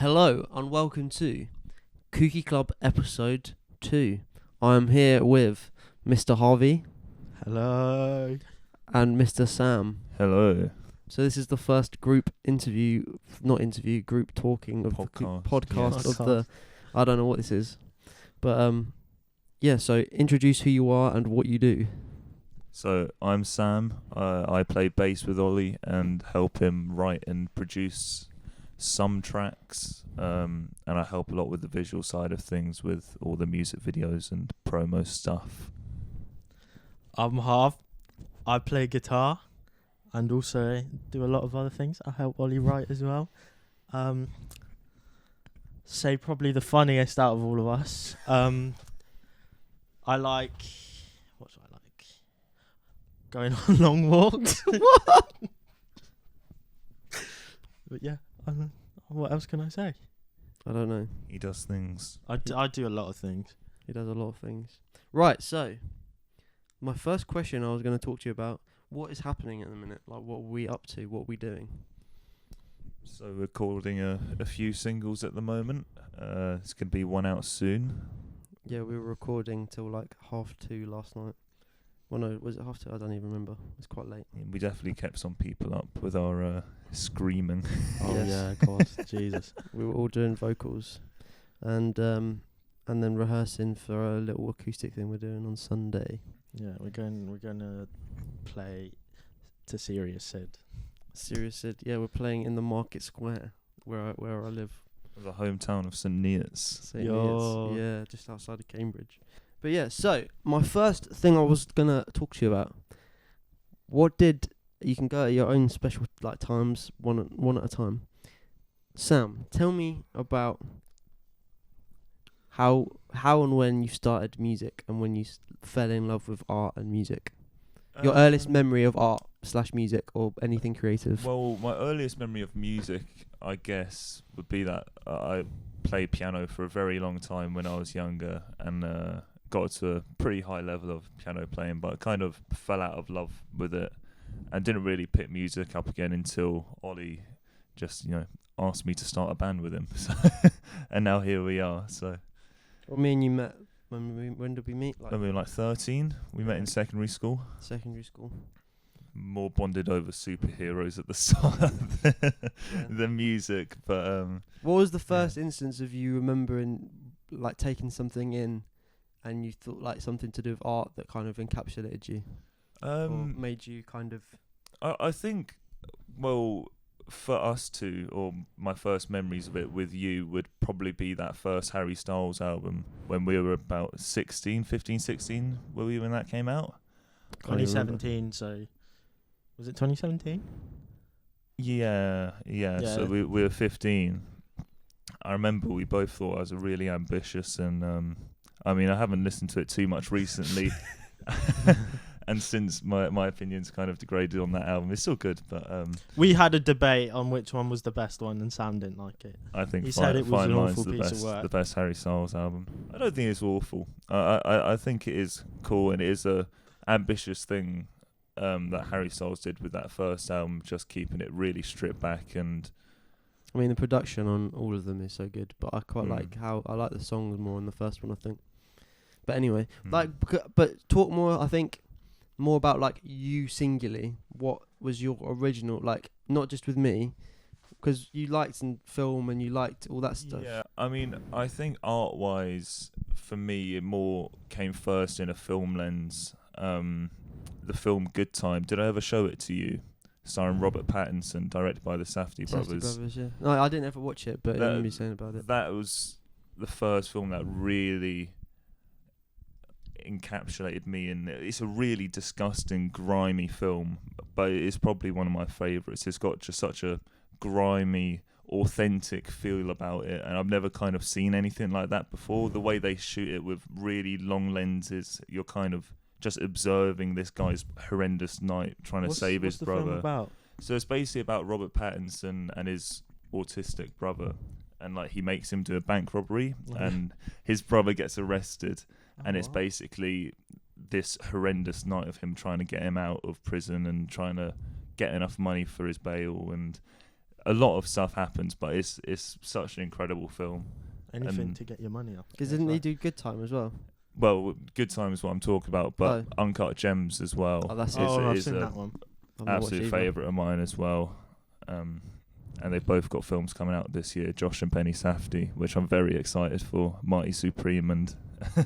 Hello and welcome to Kooky Club episode 2. I am here with Mr. Harvey. Hello. And Mr. Sam. Hello. So this is the first group group talking of Podcast. the podcast Yes. of the, I don't know what this is. But so introduce who you are and what you do. So I'm Sam. I play bass with Oli and help him write and produce some tracks. And I help a lot with the visual side of things with all the music videos and promo stuff. I'm Harv. I play guitar and also do a lot of other things. I help Oli write as well. Say probably the funniest out of all of us. I like... What do I like? Going on long walks. What? But yeah, what else can I say? I don't know. He does things. I do a lot of things. He does a lot of things. Right, so my first question I was going to talk to you about, what is happening at the minute? Like, what are we up to? What are we doing? So we're recording a few singles at the moment. It's going to be one out soon. Yeah, we were recording till like 2:30 last night. Well, no, was it 2:30? I don't even remember. It's quite late. We definitely kept some people up with our screaming. Oh Yes. yeah, God, Jesus. We were all doing vocals, and then rehearsing for a little acoustic thing we're doing on Sunday. Yeah, we're going to play to Serious Sid. Serious Sid, yeah, we're playing in the Market Square where I live. The hometown of St. Neots. St. Yo. Neots, yeah, just outside of Cambridge. But yeah, so my first thing I was gonna talk to you about. You can go at your own special like times, one at a time. Sam, tell me about how and when you started music and when you fell in love with art and music. Your earliest memory of art / music or anything creative. Well, my earliest memory of music, I guess, would be that I played piano for a very long time when I was younger and got to a pretty high level of piano playing, but I kind of fell out of love with it and didn't really pick music up again until Oli just, asked me to start a band with him. So and now here we are. So Well, me and you met when did we meet? Like when we were like 13, we met in secondary school. secondary school. More bonded over superheroes at the start than music, but What was the first instance of you remembering like taking something in and you thought like something to do with art that kind of encapsulated you or made you kind of... I think, well, for us two, or my first memories of it with you would probably be that first Harry Styles album when we were about 16, 15, 16, were we when that came out? 2017, so... Was it 2017? Yeah. So we were 15. I remember we both thought I was really ambitious, and I mean, I haven't listened to it too much recently, and since my opinion's kind of degraded on that album. It's still good, but We had a debate on which one was the best one, and Sam didn't like it. I think He said it was Fine an Line's awful piece of work. the best Harry Styles album. I don't think it's awful. I think it is cool, and it is a ambitious thing that Harry Styles did with that first album, just keeping it really stripped back. And I mean, the production on all of them is so good, but I quite like how I like the songs more on the first one, I think. But anyway, but talk more, I think, more about like you singularly. What was your original, like, not just with me, because you liked in film and you liked all that stuff. Yeah, I mean, I think art-wise, for me, it more came first in a film lens. The film Good Time. Did I ever show it to you? Starring Robert Pattinson, directed by the Safdie brothers. Yeah. No, I didn't ever watch it, but I remember you saying about it. That was the first film that really encapsulated me in it. It's a really disgusting, grimy film, but it's probably one of my favourites. It's got just such a grimy, authentic feel about it, and I've never kind of seen anything like that before. The way they shoot it with really long lenses, you're kind of just observing this guy's horrendous night trying to save his brother. What's the film about? So it's basically about Robert Pattinson and his autistic brother, and like he makes him do a bank robbery, and his brother gets arrested, and it's basically this horrendous night of him trying to get him out of prison and trying to get enough money for his bail. And a lot of stuff happens, but it's such an incredible film. Anything to get your money up. Because didn't he do Good Time as well? Well, Good Time is what I'm talking about, but Uncut Gems as well. Oh, that's I've seen that one. Absolute favourite of mine as well. And they've both got films coming out this year, Josh and Penny Safdie, which I'm very excited for. Mighty Supreme and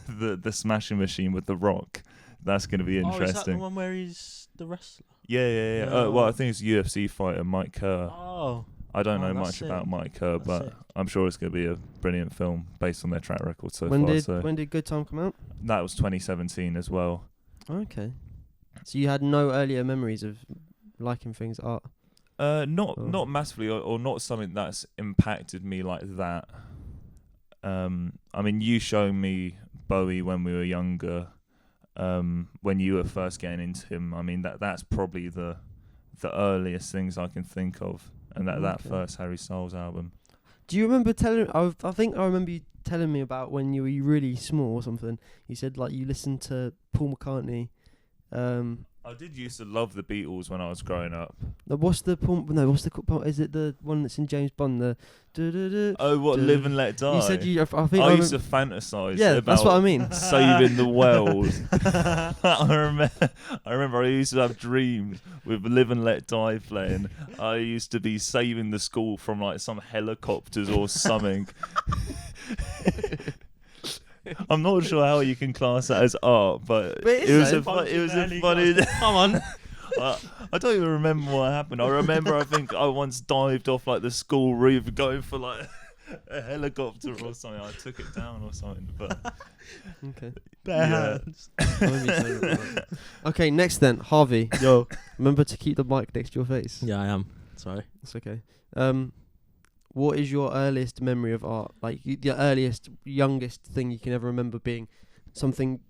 the Smashing Machine with The Rock. That's going to be interesting. Is that the one where he's the wrestler? Yeah. Well, I think it's UFC fighter Mike Kerr. Oh. I don't know much about Mike Kerr, but I'm sure it's going to be a brilliant film based on their track record so far. When did Good Time come out? That was 2017 as well. Okay. So you had no earlier memories of liking things art? Not massively, or not something that's impacted me like that. I mean, you showed me Bowie when we were younger. When you were first getting into him, I mean that's probably the earliest things I can think of, and that first Harry Styles album. Do you remember I think I remember you telling me about when you were really small or something. You said like you listened to Paul McCartney. I did used to love the Beatles when I was growing up. What's the is it the one that's in James Bond? Live and Let Die. You said I used to fantasize. Yeah, about that's what I mean. Saving the world. I remember I used to have dreams with Live and Let Die playing. I used to be saving the school from like some helicopters or something. I'm not sure how you can class that as art, but it was a funny. Come on. I don't even remember what happened. I think I once dived off like the school roof going for like a helicopter or something. I took it down or something. But okay. Bare hands. Okay, next then, Harvey. Yo. Remember to keep the mic next to your face. Yeah, I am. Sorry. It's okay. What is your earliest memory of art? Like the earliest, youngest thing you can ever remember being something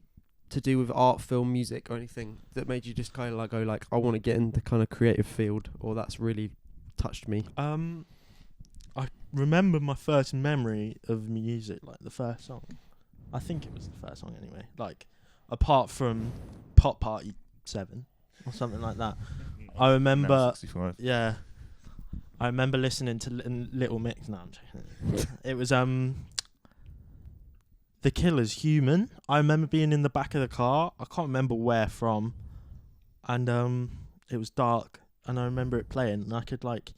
to do with art, film, music, or anything that made you just kind of like go like, I want to get in the kind of creative field, or that's really touched me. I remember my first memory of music, like the first song. I think it was the first song anyway. Like apart from Pop Party 7 or something like that. I remember. Yeah. I remember listening to Little Mix. No, I'm joking. It was The Killer's Human. I remember being in the back of the car. I can't remember where from. And it was dark. And I remember it playing. And I could like,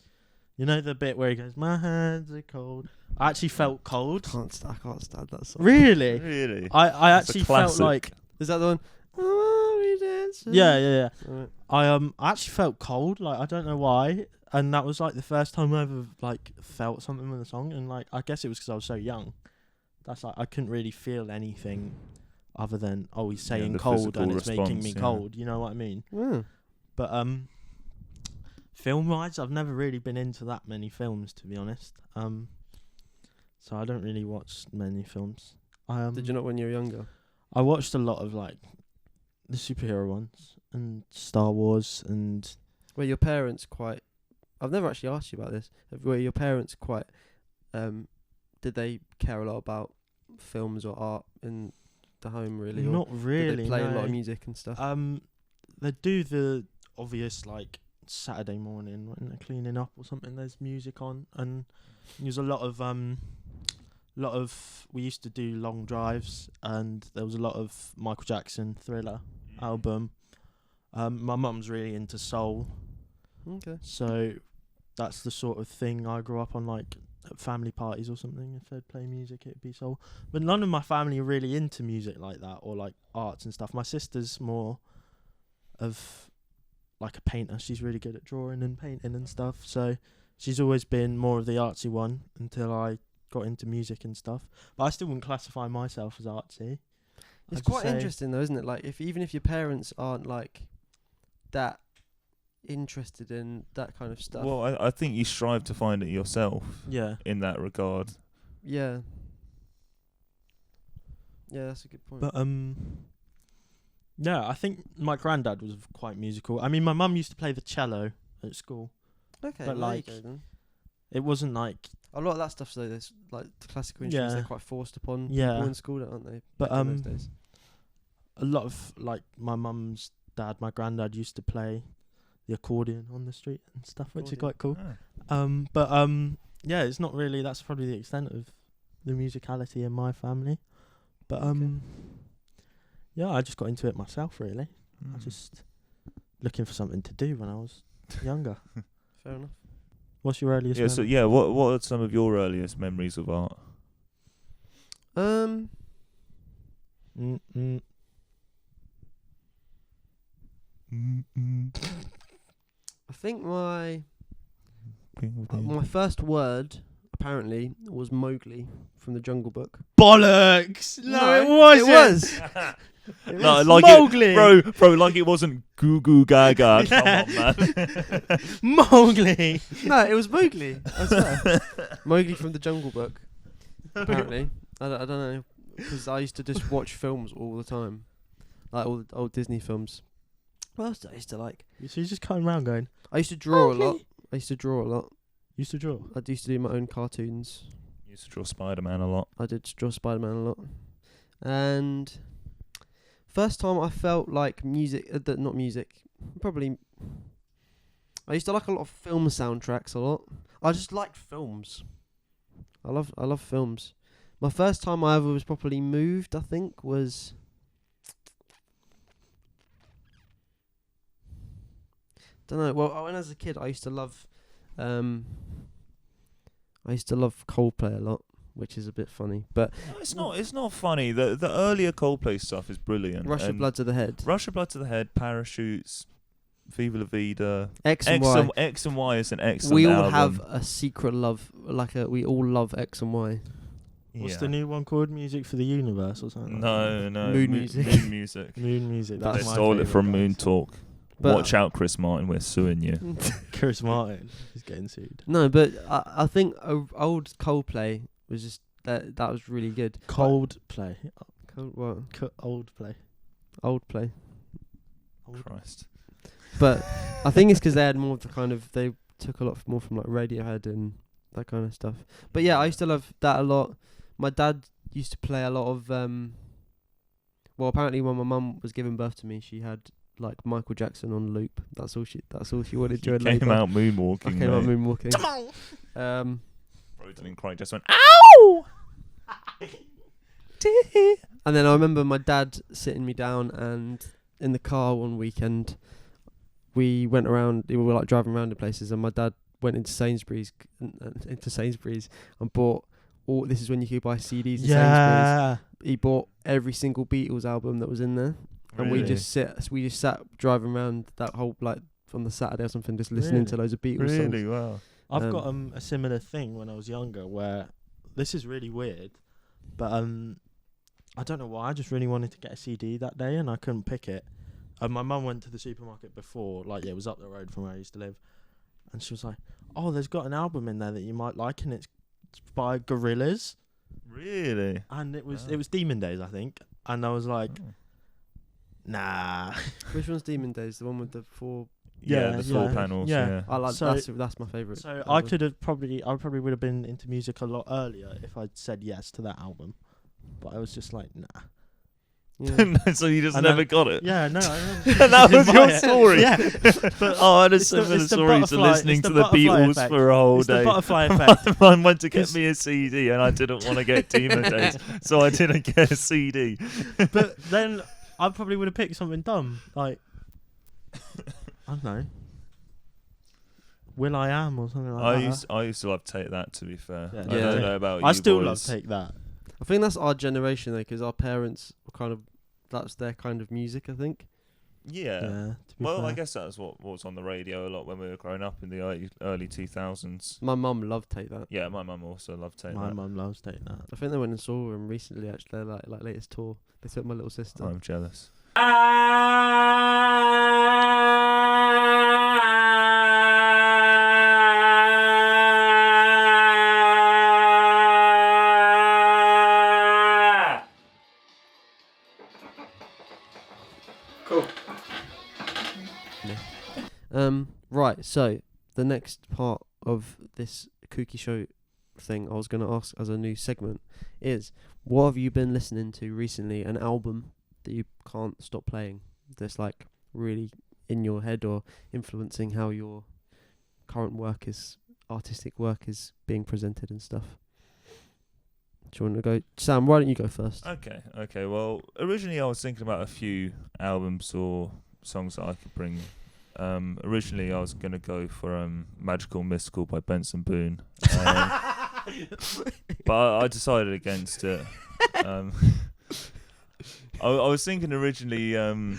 you know the bit where he goes, my hands are cold. I actually felt cold. I can't stand that song. Really? Really? I actually felt like. Is that the one? Yeah. Right. I actually felt cold. Like I don't know why. And that was like the first time I ever like felt something with a song, and like I guess it was because I was so young. That's like I couldn't really feel anything other than he's saying cold and it's making me cold. You know what I mean? Yeah. But film wise, I've never really been into that many films to be honest. So I don't really watch many films. Did you not when you were younger? I watched a lot of like the superhero ones and Star Wars and. Were your parents quite? I've never actually asked you about this. Were your parents quite? Did they care a lot about films or art in the home? Really? Not really. Did they play no. a lot of music and stuff? They do the obvious like Saturday morning when they're cleaning up or something. There's music on, and there's a lot of we used to do long drives, and there was a lot of Michael Jackson Thriller album. My mum's really into soul. Okay. So that's the sort of thing I grew up on, like at family parties or something. If they'd play music, it'd be soul. But none of my family are really into music like that or like arts and stuff. My sister's more of like a painter. She's really good at drawing and painting and stuff. So she's always been more of the artsy one until I got into music and stuff. But I still wouldn't classify myself as artsy. It's quite interesting though, isn't it? Like even if your parents aren't like that interested in that kind of stuff. Well, I think you strive to find it yourself. Yeah. In that regard. Yeah. Yeah, that's a good point. But yeah, I think my granddad was quite musical. I mean, my mum used to play the cello at school. Okay, but like, it wasn't like a lot of that stuff. So there's like the classical instruments. They're quite forced upon people in school, aren't they? But those days. A lot of like my mum's dad, my granddad used to play the accordion on the street and stuff, which is quite cool. Oh. Yeah, it's not really. That's probably the extent of the musicality in my family. But yeah, I just got into it myself. Really, I was just looking for something to do when I was younger. Fair enough. What's your earliest? Yeah. memory? So yeah, what are some of your earliest memories of art? I think my first word apparently was Mowgli from the Jungle Book. Bollocks! No, it wasn't. It was. No, like Mowgli. bro, like it wasn't Goo Goo Gaga. Come on, man. Mowgli. No, it was Mowgli. I swear. Mowgli from the Jungle Book. Apparently, I don't know, because I used to just watch films all the time, like all the old Disney films. What else did I used to like? So you're just coming around going. I used to draw a lot. Mowgli. I used to draw a lot. Used to draw. I used to do my own cartoons. Used to draw Spider-Man a lot. I did draw Spider-Man a lot. And first time I felt like music, not music, probably. I used to like a lot of film soundtracks a lot. I just liked films. I love films. My first time I ever was properly moved, I think, was. Don't know. Well, when I was a kid, I used to love Coldplay a lot, which is a bit funny. But No, it's not funny. The earlier Coldplay stuff is brilliant. Rush of Blood to the Head, Rush of Blood to the Head, Parachutes, Viva La Vida, X and Y. X and Y is an excellent We all album. have a secret love, we all love X and Y. What's the new one called? Music for the Universe or something? No, Moon Music. Moon Music. Moon Music. They That's my stole it favourite from band. Moon Talk. But Watch out, Chris Martin. We're suing you. Chris Martin is getting sued. No, but I think old Coldplay was just that was really good. Coldplay. Old play. Christ. But I think it's because they had more of the they took a lot more from like Radiohead and that kind of stuff. But yeah, I used to love that a lot. My dad used to play a lot of well, apparently when my mum was giving birth to me, she had like Michael Jackson on loop. That's all she wanted during You came labour. out moonwalking. I came out mate. moonwalking. Bro didn't cry, just went ow. And then I remember my dad sitting me down, and in the car one weekend, we went around. We were like driving around in places, and my dad went into Sainsbury's and bought all. This is when you could buy CDs in Sainsbury's. Yeah. He bought every single Beatles album that was in there, and we just sat driving around that whole on the Saturday or something, just listening to loads of Beatles songs. Really? Wow. I've got a similar thing when I was younger where this is really weird, but I don't know why. I just really wanted to get a CD that day and I couldn't pick it. My mum went to the supermarket before, it was up the road from where I used to live, and she was like, "Oh, there's got an album in there that you might like, and it's by Gorillaz." Really? And it was Demon Days, I think, and I was like, "Nah." Which one's Demon Days? The one with the four. Yeah, the four panels. Yeah. I like So- that's my favourite. So album. I probably would have been into music a lot earlier if I'd said yes to that album, but I was just like, nah. Yeah. So you just And never then- got it. Yeah, no. I That was didn't your buy it. story. Yeah, but Oh, I had a it's the- similar it's the story to butterfly- listening it's the to the butterfly Beatles effect. for a whole it's the day. butterfly effect. Mine went to get 'Cause- me a CD and I didn't want to get Demon Days, so I didn't get a CD. But then I probably would have picked something dumb, like I don't know, Will I Am or something like that. I used to love Take That, to be fair. Yeah, I Yeah. don't know about you I still boys. love Take That. I think that's our generation though, because our parents were that's their kind of music. I think. Yeah. To be Well, fair. I guess that's what was on the radio a lot when we were growing up in the early 2000s. My mum loved Take That. Yeah, my mum also loved Take my That. mum loves Take That. I think they went and saw them recently. Actually, their like latest tour. They took my little sister. I'm jealous. Cool. Right. So the next part of this Kooky show thing I was going to ask as a new segment is, what have you been listening to recently? An album that you can't stop playing. That's like really in your head or influencing how your current artistic work is being presented and stuff. Do you want to go? Sam, why don't you go first? Okay. Well, originally I was thinking about a few albums or songs that I could bring. Originally I was going to go for Magical Mystical by Benson Boone. But I decided against it. I was thinking originally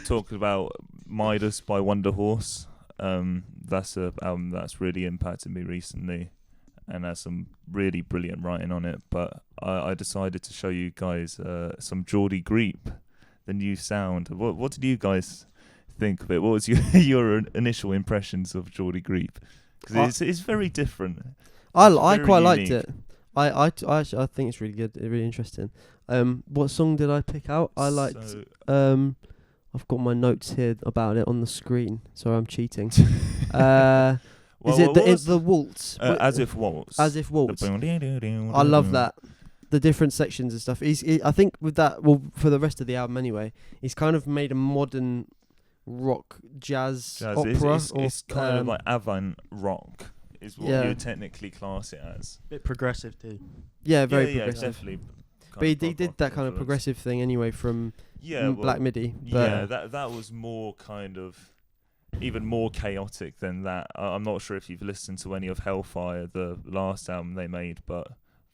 talking about Midas by Wonder Horse. That's an album that's really impacted me recently and has some really brilliant writing on it. But I decided to show you guys some Geordie Greep, the new sound. What did you guys think of it? What was your initial impressions of Geordie Greep? Because it's very different. I quite liked it. I think it's really good, really interesting. What song did I pick out? I liked. I've got my notes here about it on the screen, so I'm cheating. Is it the waltz? As If Waltz. As If Waltz. I love that. The different sections and stuff. I think with that, well, for the rest of the album anyway, he's kind of made a modern rock jazz opera. It's kind of like avant rock. Is what you would technically class it as. Bit progressive too. Yeah, very progressive. Definitely. But he did that kind of progressive thing anyway from Black Midi. Yeah, that was more kind of even more chaotic than that. I'm not sure if you've listened to any of Hellfire, the last album they made, but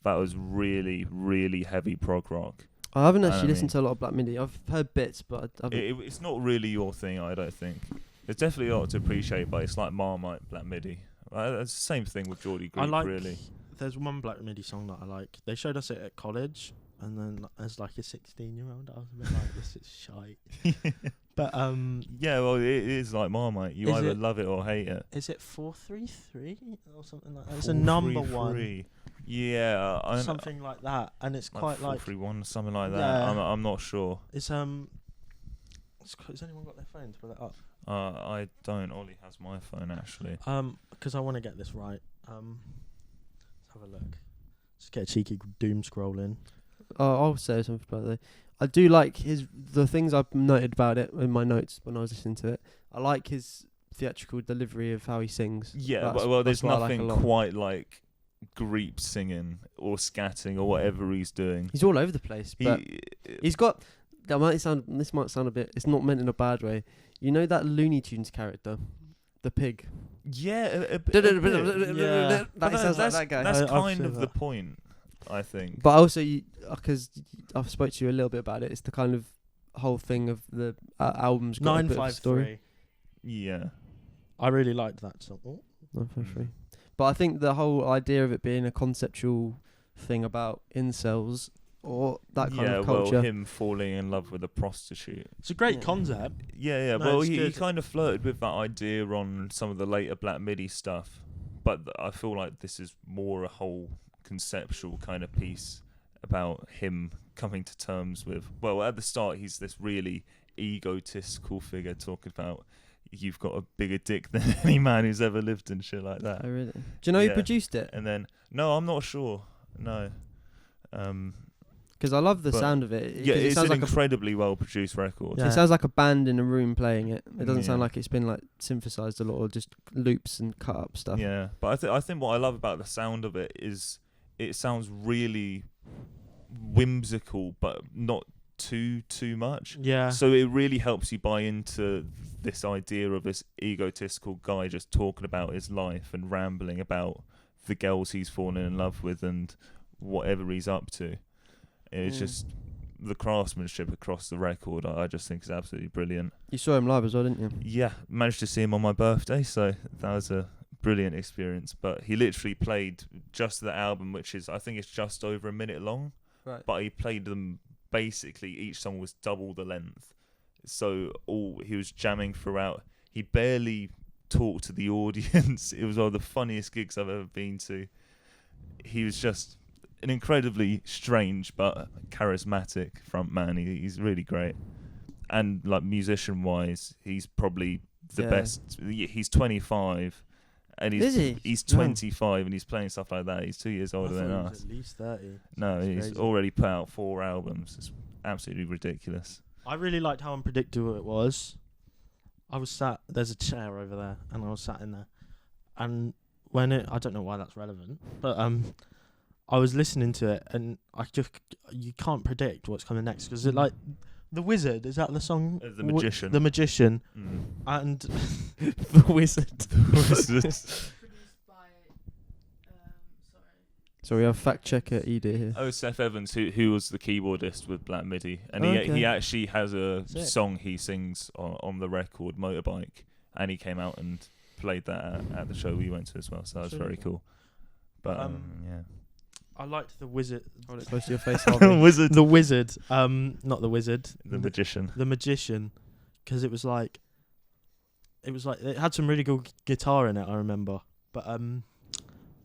that was really, really heavy prog rock. I haven't actually listened to a lot of Black Midi. I've heard bits, but it's not really your thing, I don't think. There's definitely a lot to appreciate, but it's like Marmite, Black Midi. It's the same thing with Geordie Greep, really. There's one Black Midi song that I like. They showed us it at college, and then as like a 16-year-old, I was a bit like, this is shite. But yeah, well, it is like Marmite. You either love it or hate it. Is it 433 or something like that? It's a number one. Yeah, something like that, and it's quite 431, something like that. Yeah. I'm not sure. It's has anyone got their phone to pull it up? I don't. Oli has my phone actually. Because I want to get this right. Let's have a look. Just get a cheeky doom scroll in. I'll say something about that. I do like the things I've noted about it in my notes when I was listening to it. I like his theatrical delivery of how he sings. Yeah, well, there's nothing quite like Greep singing or scatting or whatever he's doing. He's all over the place, but he's got. This might sound a bit. It's not meant in a bad way. You know that Looney Tunes character, the pig. Yeah, That sounds like that guy. That's kind of the point, I think. But also, because I've spoke to you a little bit about it, it's the kind of whole thing of the album's got a bit of a story. Yeah, I really liked that song. 953. But I think the whole idea of it being a conceptual thing about incels or that kind of culture. Well, him falling in love with a prostitute. It's a great concept. Yeah. No, well, he kind of flirted with that idea on some of the later Black Midi stuff, but I feel like this is more a whole conceptual kind of piece about him coming to terms with. Well, at the start, he's this really egotistical figure talking about you've got a bigger dick than any man who's ever lived and shit like that. Oh, really? Do you know who produced it? And then, no, I'm not sure. No. Because I love the sound of it. Yeah, it's an incredibly well-produced record. Yeah. It sounds like a band in a room playing it. It doesn't sound like it's been like synthesized a lot or just loops and cut up stuff. Yeah, but I think what I love about the sound of it is it sounds really whimsical, but not too much. Yeah. So it really helps you buy into this idea of this egotistical guy just talking about his life and rambling about the girls he's fallen in love with and whatever he's up to. It's just the craftsmanship across the record. I just think is absolutely brilliant. You saw him live as well, didn't you? Yeah, managed to see him on my birthday, so that was a brilliant experience. But he literally played just the album, which is, I think it's just over a minute long. Right. But he played them basically, each song was double the length. So he was jamming throughout. He barely talked to the audience. It was one of the funniest gigs I've ever been to. He was just an incredibly strange but charismatic frontman. He's really great, and like musician-wise, he's probably the best. He's 25, and he's 25, and he's playing stuff like that. He's 2 years older than us. At least 30. No, he's already put out 4 albums. It's absolutely ridiculous. I really liked how unpredictable it was. I was sat. There's a chair over there, and I was sat in there. And when I don't know why that's relevant, but I was listening to it, and you can't predict what's coming next because it like The Wizard, is that the song? The Magician. The Magician, and The Wizard. The Wizard. So we have fact checker Edie here. Oh, Seth Evans, who was the keyboardist with Black Midi, and Okay. he actually has a Sick. song he sings on the record Motorbike, and he came out and played that at the show we went to as well. So that was That's really very cool. But yeah, I liked The Wizard. Hold it close to your face, Harvey. Wizard, The Wizard, not The Wizard. the Magician. The Magician, because it was like it had some really good guitar in it. I remember, but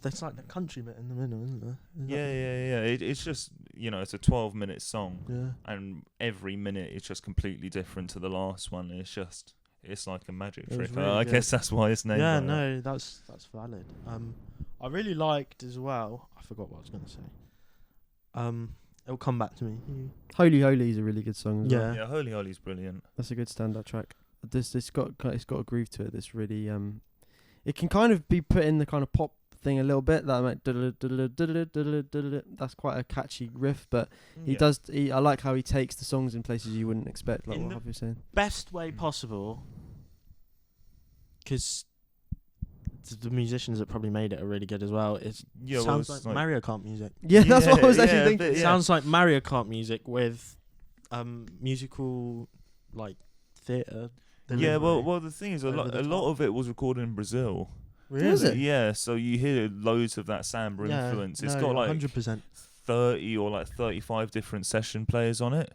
there's like the country bit in the middle, isn't there? Yeah. It's just, it's a 12-minute song, Yeah. and every minute it's just completely different to the last one. It's like a magic It was trick. really I good. guess that's why it's named. Yeah, like that. no, that's valid. I really liked as well. I forgot what I was gonna say. It'll come back to me. Holy Holy is a really good song as well. Yeah. Holy Holy's brilliant. That's a good standout track. It's got a groove to it that's really it can kind of be put in the kind of pop thing a little bit. That that's quite a catchy riff, but I like how he takes the songs in places you wouldn't expect, like In what the Harvey was saying. Best way possible, because the musicians that probably made it are really good as well. It sounds like Mario Kart music. Yeah, that's what I was actually a thinking. bit, It sounds like Mario Kart music with musical like theatre. Yeah, well, the thing is, a Over lot the lot of it was recorded in Brazil. Was it? Yeah, so you hear loads of that samba influence. It's got like 100%. 30 or like 35 different session players on it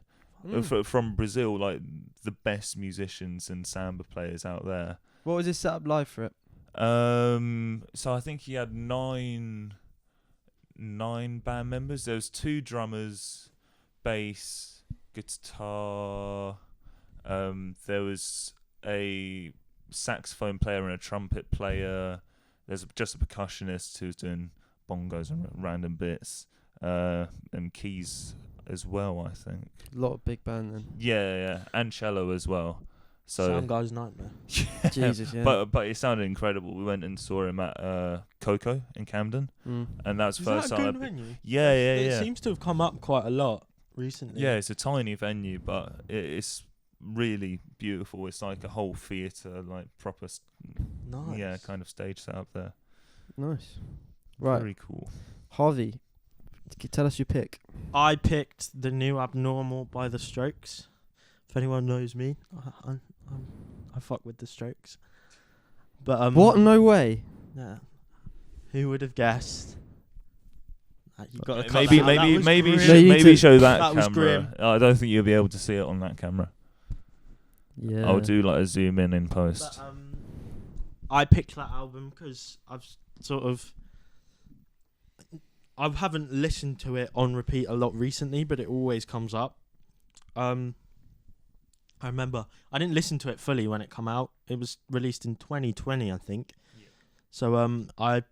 from Brazil, like the best musicians and samba players out there. What was his setup live for it? So I think he had nine band members. There was 2 drummers, bass, guitar. There was a saxophone player and a trumpet player. There's just a percussionist who's doing bongos and random bits, and keys as well, I think. A lot of big band then. Yeah, and cello as well. So Sound Guy's Nightmare. Jesus, yeah. but it sounded incredible. We went and saw him at Coco in Camden, and that's the first Is that a time. good venue? Yeah. It seems to have come up quite a lot recently. Yeah, it's a tiny venue, but it's really beautiful. It's like a whole theatre, like proper, Nice. kind of stage set up there. Nice. Right. Very cool. Harvey, tell us your pick. I picked The New Abnormal by The Strokes. If anyone knows me, I fuck with The Strokes. But What? No way. Yeah. Who would have guessed? You got to maybe show that That was camera. grim. I don't think you'll be able to see it on that camera. Yeah. I'll do like a zoom in post. But, I picked that album because I haven't listened to it on repeat a lot recently, but it always comes up. I remember I didn't listen to it fully when it came out. It was released in 2020, I think. Yeah. So I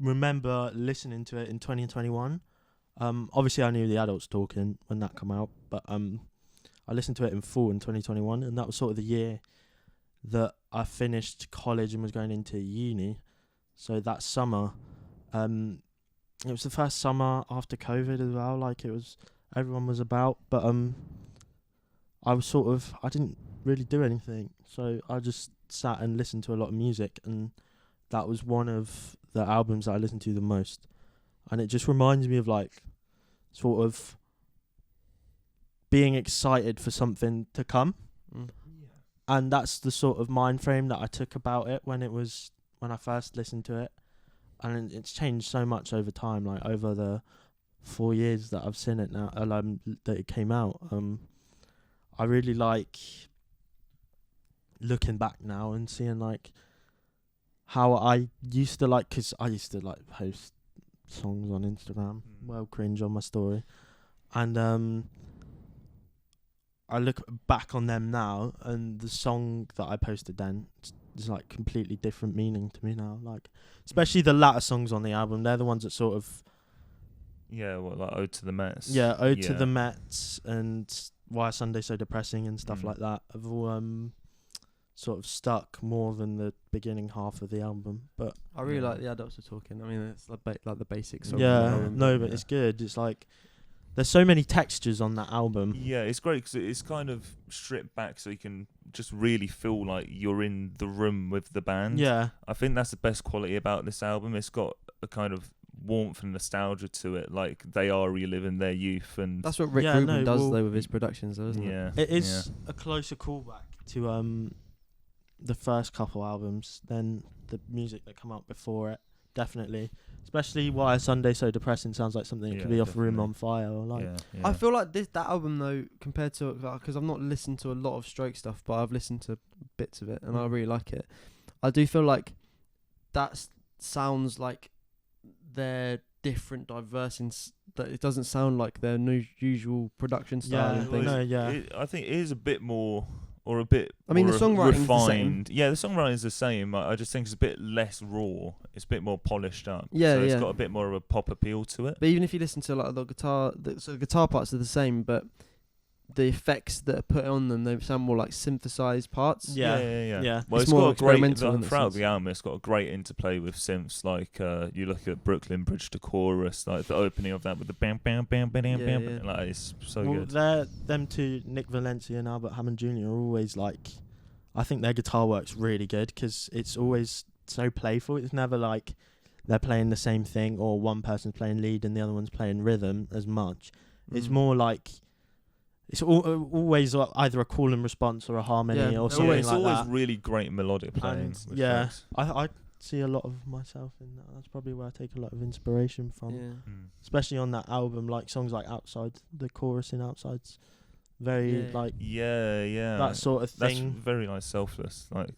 remember listening to it in 2021. Obviously I knew the adults talking when that came out, but I listened to it in full in 2021, and that was sort of the year that I finished college and was going into uni. So that summer, it was the first summer after COVID as well. Like everyone was about, but I didn't really do anything, so I just sat and listened to a lot of music, and that was one of the albums that I listened to the most. And it just reminds me of like sort of being excited for something to come. And that's the sort of mind frame that I took about it when I first listened to it. And it's changed so much over time, like over the 4 years that I've seen it now, that it came out. I really like looking back now and seeing like how I used to like, because I used to like post songs on Instagram, well cringe on my story, and I look back on them now, and the song that I posted then is like completely different meaning to me now. Like especially the latter songs on the album, they're the ones that sort of like Ode to the Mets. Yeah, Ode to the Mets and Why Are Sundays So Depressing and stuff like that have all sort of stuck more than the beginning half of the album. But I really like the Adults Are Talking. I mean, it's like the basics. Of the yeah, album, no, but it's good. It's like there's so many textures on that album. Yeah, it's great because it's kind of stripped back so you can just really feel like you're in the room with the band. Yeah, I think that's the best quality about this album. It's got a kind of warmth and nostalgia to it, like they are reliving their youth, and That's what Rick Rubin does though with his productions, though, isn't it? yeah, it is a closer callback to the first couple albums than the music that come out before it. Definitely, especially Why Are Sunday So Depressing sounds like something that could be off Room on Fire or like. Yeah. I feel like that album though, compared to because I've not listened to a lot of Stroke stuff, but I've listened to bits of it and I really like it. I do feel like that sounds like they're different, diverse, that it doesn't sound like their usual production style and things. I think it is a bit more, or a bit. I mean, the songwriting's refined. the same. Yeah, the songwriting's the same. I just think it's a bit less raw. It's a bit more polished up. Yeah, so yeah. It's got a bit more of a pop appeal to it. But even if you listen to like the guitar, so the guitar parts are the same, but the effects that are put on them, they sound more like synthesized parts. Yeah. Well, It's it's more got a experimental in great that throughout sense. the album. It's got a great interplay with synths. Like you look at Brooklyn Bridge to chorus, like the opening of that with the bam bam bam bam bam Yeah, bam. yeah. Like it's so Well, good. them two, Nick Valencia and Albert Hammond Jr. are always like, I think their guitar work's really good because it's always so playful. It's never like they're playing the same thing or one person's playing lead and the other one's playing rhythm as much. It's more like it's always either a call and response or a harmony or something It's like always that. really great melodic playing. And with yeah, folks. I see a lot of myself in that. That's probably where I take a lot of inspiration from. Yeah. Especially on that album, like songs like Outside, the chorus in Outside's very like yeah. that sort of That's thing. very like selfless, like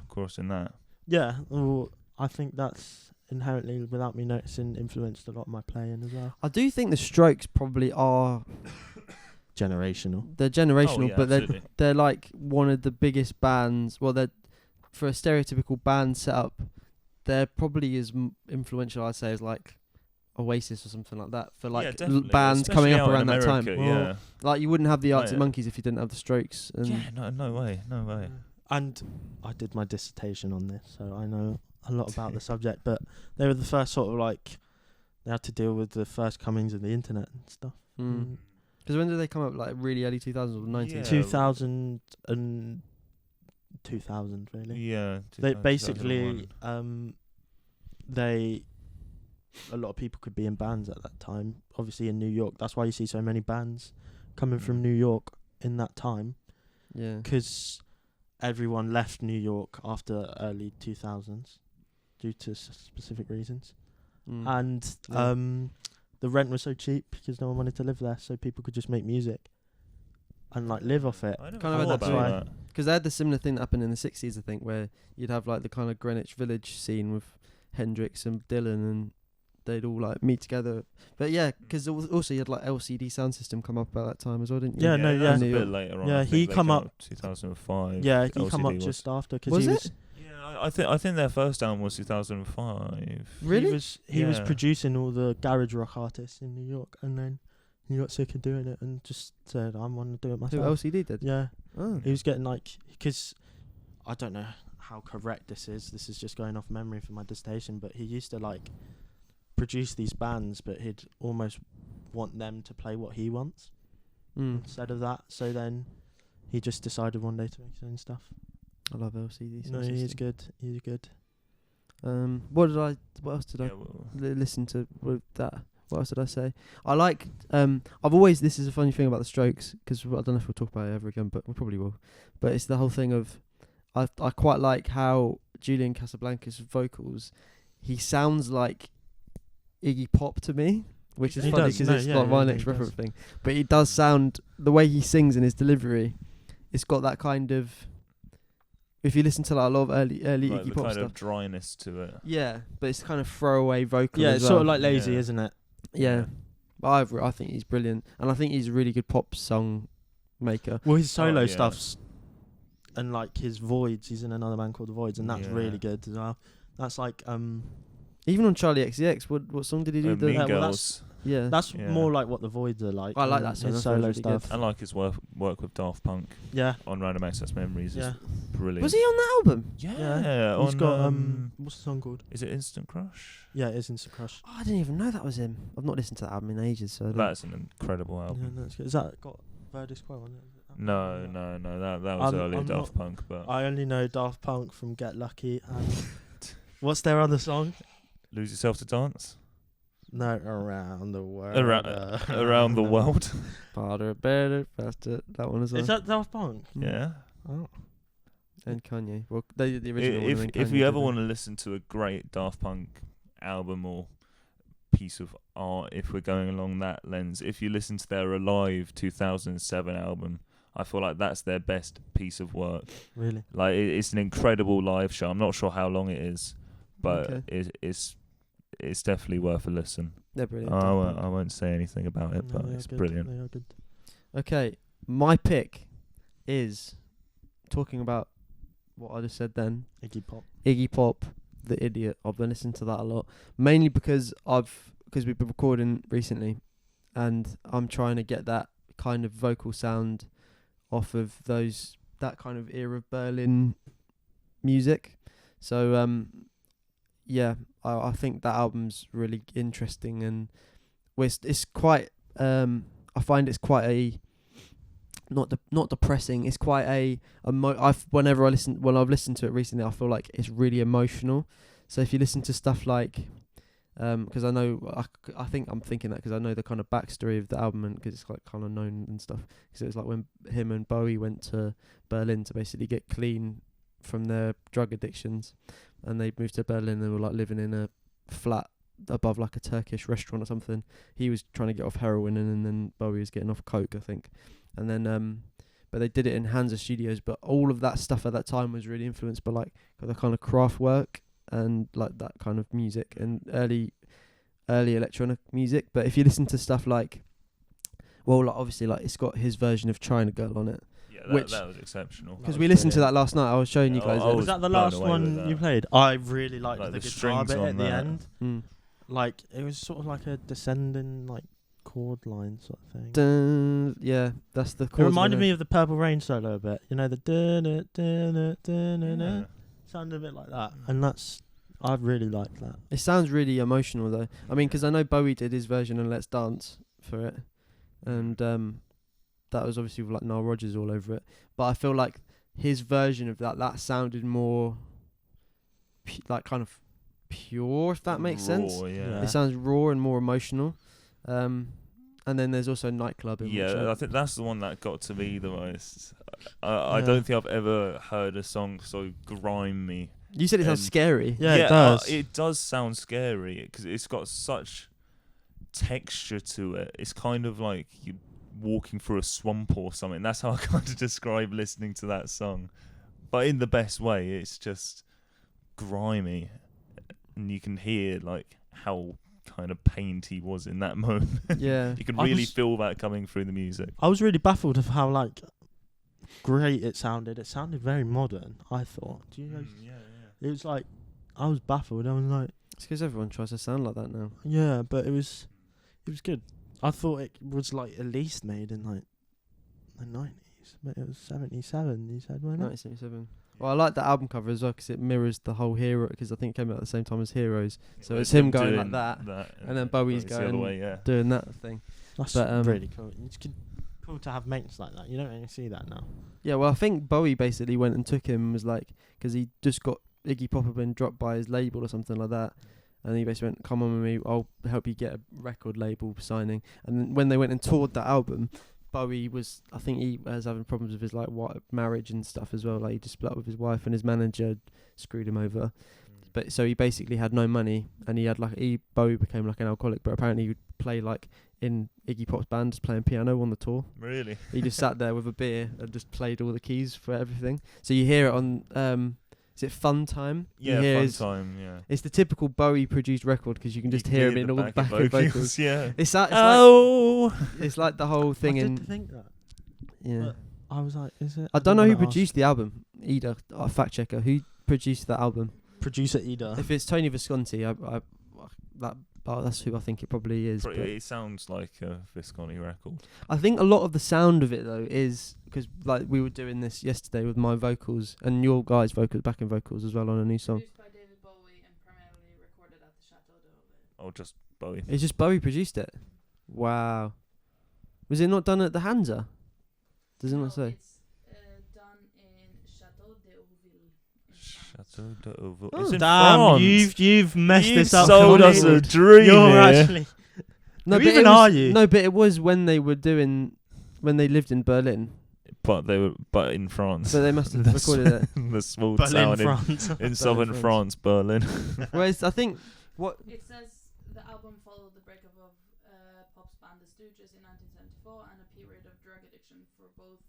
chorus in that. Yeah, well, I think that's inherently, without me noticing, influenced a lot of my playing as well. I do think the Strokes probably are Generational. they're generational, but absolutely. they're like one of the biggest bands. Well, they're for a stereotypical band setup, they're probably as influential, I'd say, as like Oasis or something like that for like bands especially coming up out in around that time. America, Well, yeah. like you wouldn't have the Arctic Yeah. Monkeys if you didn't have the Strokes. And Yeah, no way. And I did my dissertation on this, so I know a lot about the subject. But they were the first sort of like, they had to deal with the first comings of the internet and stuff. Because when did they come up? Like really early 2000s or 90s? Yeah. 2000 and 2000 really. Yeah. They 2000, basically 2001. a lot of people could be in bands at that time. Obviously in New York, that's why you see so many bands coming from New York in that time. Yeah. Because everyone left New York after early 2000s due to specific reasons. And the rent was so cheap because no one wanted to live there, so people could just make music and like live off it. I never Kind of thought had that about vibe. that. Because they had the similar thing that happened in the 60s, I think, where you'd have like the kind of Greenwich Village scene with Hendrix and Dylan, and they'd all like meet together. But yeah, because also you had like LCD sound system come up about that time as well, didn't you? Yeah, no, that was New a bit York. later on. Yeah, I he think they come came up 2005. Yeah, he LCD come up was. just after because Was he it? was Yeah, I think their first album was 2005. Really? he was Yeah. producing all the garage rock artists in New York, and then he got sick of doing it and just said, "I want to do it Who myself." LCD did? Yeah, Oh. he was getting like, because I don't know how correct this is. This is just going off memory for my dissertation, but he used to like produce these bands, but he'd almost want them to play what he wants instead of that. So then he just decided one day to make his own stuff. I love LCD. No, sound he's system. good. He's good. What else did I Yeah, well, listen to with that? What else did I say? I like. I've always. This is a funny thing about the Strokes, because I don't know if we'll talk about it ever again, but we probably will. But it's the whole thing of, I quite like how Julian Casablancas' vocals. He sounds like Iggy Pop to me, which is He funny does, because no, it's yeah, like my yeah, next he reference does. thing. But he does sound, the way he sings and his delivery, it's got that kind of. If you listen to like a lot of early like Iggy the Pop kind stuff, of dryness to it. yeah, but it's kind of throwaway vocal. Yeah, as it's well. sort of like lazy, Yeah. isn't it? Yeah, but I think he's brilliant, and I think he's a really good pop song maker. Well, his solo yeah. stuff's and like his Voids. He's in another band called The Voids, and that's Yeah. really good as well. That's like Even on Charlie XCX, what song did he do? Mean Yeah, well, Girls. Yeah. That's Yeah. more like what the Voids are like. I like and that song, his that sounds solo really good. stuff. I like his work with Daft Punk Yeah, on Random Access Memories. yeah. It's brilliant. Was he on that album? Yeah. He's on, got what's the song called? is it Instant Crush? Yeah, it is Instant Crush. Oh, I didn't even know that was him. I've not listened to that album in ages, so I don't. That's an incredible album. Yeah, that's good. Is that got Verdis Quo on it? No. That was early I'm Daft Punk, but I only know Daft Punk from Get Lucky and what's their other song? Lose Yourself to Dance. No, Around the World. Around the World. Harder, better, faster. That one as well. Is that Daft Punk? Yeah. Oh. And Kanye. Well, they did the original one. If and then if Kanye you did ever it. want to listen to a great Daft Punk album or piece of art, if we're going along that lens, if you listen to their Alive 2007 album, I feel like that's their best piece of work. Really? Like it's an incredible live show. I'm not sure how long it is, but Okay. it's definitely worth a listen. They're brilliant. I Daft won't, Punk. I won't say anything about it, No, but they are it's good. brilliant. They are good. Okay, my pick is talking about what I just said then. Iggy Pop. Iggy Pop, The Idiot. I've been listening to that a lot, mainly because we've been recording recently, and I'm trying to get that kind of vocal sound off of that kind of era of Berlin music. So yeah, I think that album's really interesting, and it's quite I find it's quite a not depressing. It's quite when I've listened to it recently, I feel like it's really emotional. So if you listen to stuff like, because I know I think I'm thinking that because I know the kind of backstory of the album, and because it's like kind of known and stuff. Because it was like when him and Bowie went to Berlin to basically get clean from their drug addictions, and they moved to Berlin and were like living in a flat above like a Turkish restaurant or something. He was trying to get off heroin, and then Bowie was getting off coke, I think. And then but they did it in Hansa Studios. But all of that stuff at that time was really influenced by like the kind of craft work and like that kind of music and early electronic music. But if you listen to stuff like, well, like obviously like it's got his version of China Girl on it. Yeah, Which- that was exceptional. Because we listened to that last night. I was showing you Yeah, guys I it. Was that the blown last away with one that. you played? I really liked Like the the guitar strings bit on at the that. end. Mm. Like it was sort of like a descending like chord line sort of thing. Dun, yeah, that's the It chords reminded in me of the Purple Rain solo a bit. You know the Yeah. sounded a bit like that, and I really liked that. It sounds really emotional though. I mean, because I know Bowie did his version of Let's Dance for it, and that was obviously with like Nile Rodgers all over it. But I feel like his version of that sounded more like kind of pure, if that makes sense. Raw, Yeah. yeah. It sounds raw and more emotional. And then there's also Nightclub. Yeah, I think that's the one that got to me the most. I don't think I've ever heard a song so grimy. You said it sounds and- scary. Yeah, it does. It does sound scary because it's got such texture to it. It's kind of like you walking through a swamp or something. That's how I kind of describe listening to that song, but in the best way. It's just grimy, and you can hear like how kind of pained he was in that moment. Yeah. You can I really was- feel that coming through the music. I was really baffled of how like great it sounded. It sounded very modern. I thought. Do you know? Yeah. It was like I was baffled. I was like, It's because everyone tries to sound like that now. yeah, but it was good. I thought it was like at least made in like the 90s, but it was 77. You said, wasn't it? 1977. Well, I like the album cover as well because it mirrors the whole Hero. Because I think it came out at the same time as Heroes, so it's him going like that, and then Bowie's the other going way, yeah. doing that thing. That's But, really cool. It's cool to have mates like that. You don't really see that now. Yeah, well, I think Bowie basically went and took him and was like, because he just got Iggy Pop had been dropped by his label or something like that, and he basically went, "Come on with me, I'll help you get a record label signing." And then when they went and toured that album, Bowie I think he was having problems with his like marriage and stuff as well. Like he just split up with his wife, and his manager screwed him over. But so he basically had no money, and he had Bowie became like an alcoholic. But apparently he would play like in Iggy Pop's band, just playing piano on the tour. Really? He just sat there with a beer and just played all the keys for everything. So you hear it on is it Fun Time? Yeah, You hear Fun his- Time. Yeah. It's the typical Bowie produced record because you can just hear him in all the backing vocals. Yeah. It's like it's like the whole thing I in did think that. yeah. I was like, is it? I don't know who didn't wanna produced the album either. Fact checker. Who produced that album? ask. Producer Ida. If it's Tony Visconti, I that's who I think it probably is. It sounds like a Visconti record. I think a lot of the sound of it though is because like we were doing this yesterday with my vocals and your guys' vocals, backing vocals as well on a new song. Produced by David Bowie and primarily recorded at the Chateau d'Eau. Oh, just Bowie. It's just Bowie produced it. Wow. Was it not done at the Hansa? Does it not say? It's done in Chateau d'Eauville. Chateau d'Eau. Oh, It's in Damn, France. you've messed You've this up. sold us a completely. dream You're here. actually. No, Who but even it was, are you? No, but it was when they lived in Berlin. But in France. So they must have That's recorded it. the small Berlin, town France. in southern France. Berlin. Whereas I think what It says the album followed the breakup of Pop's band The Stooges in 1974 and a period of drug addiction for both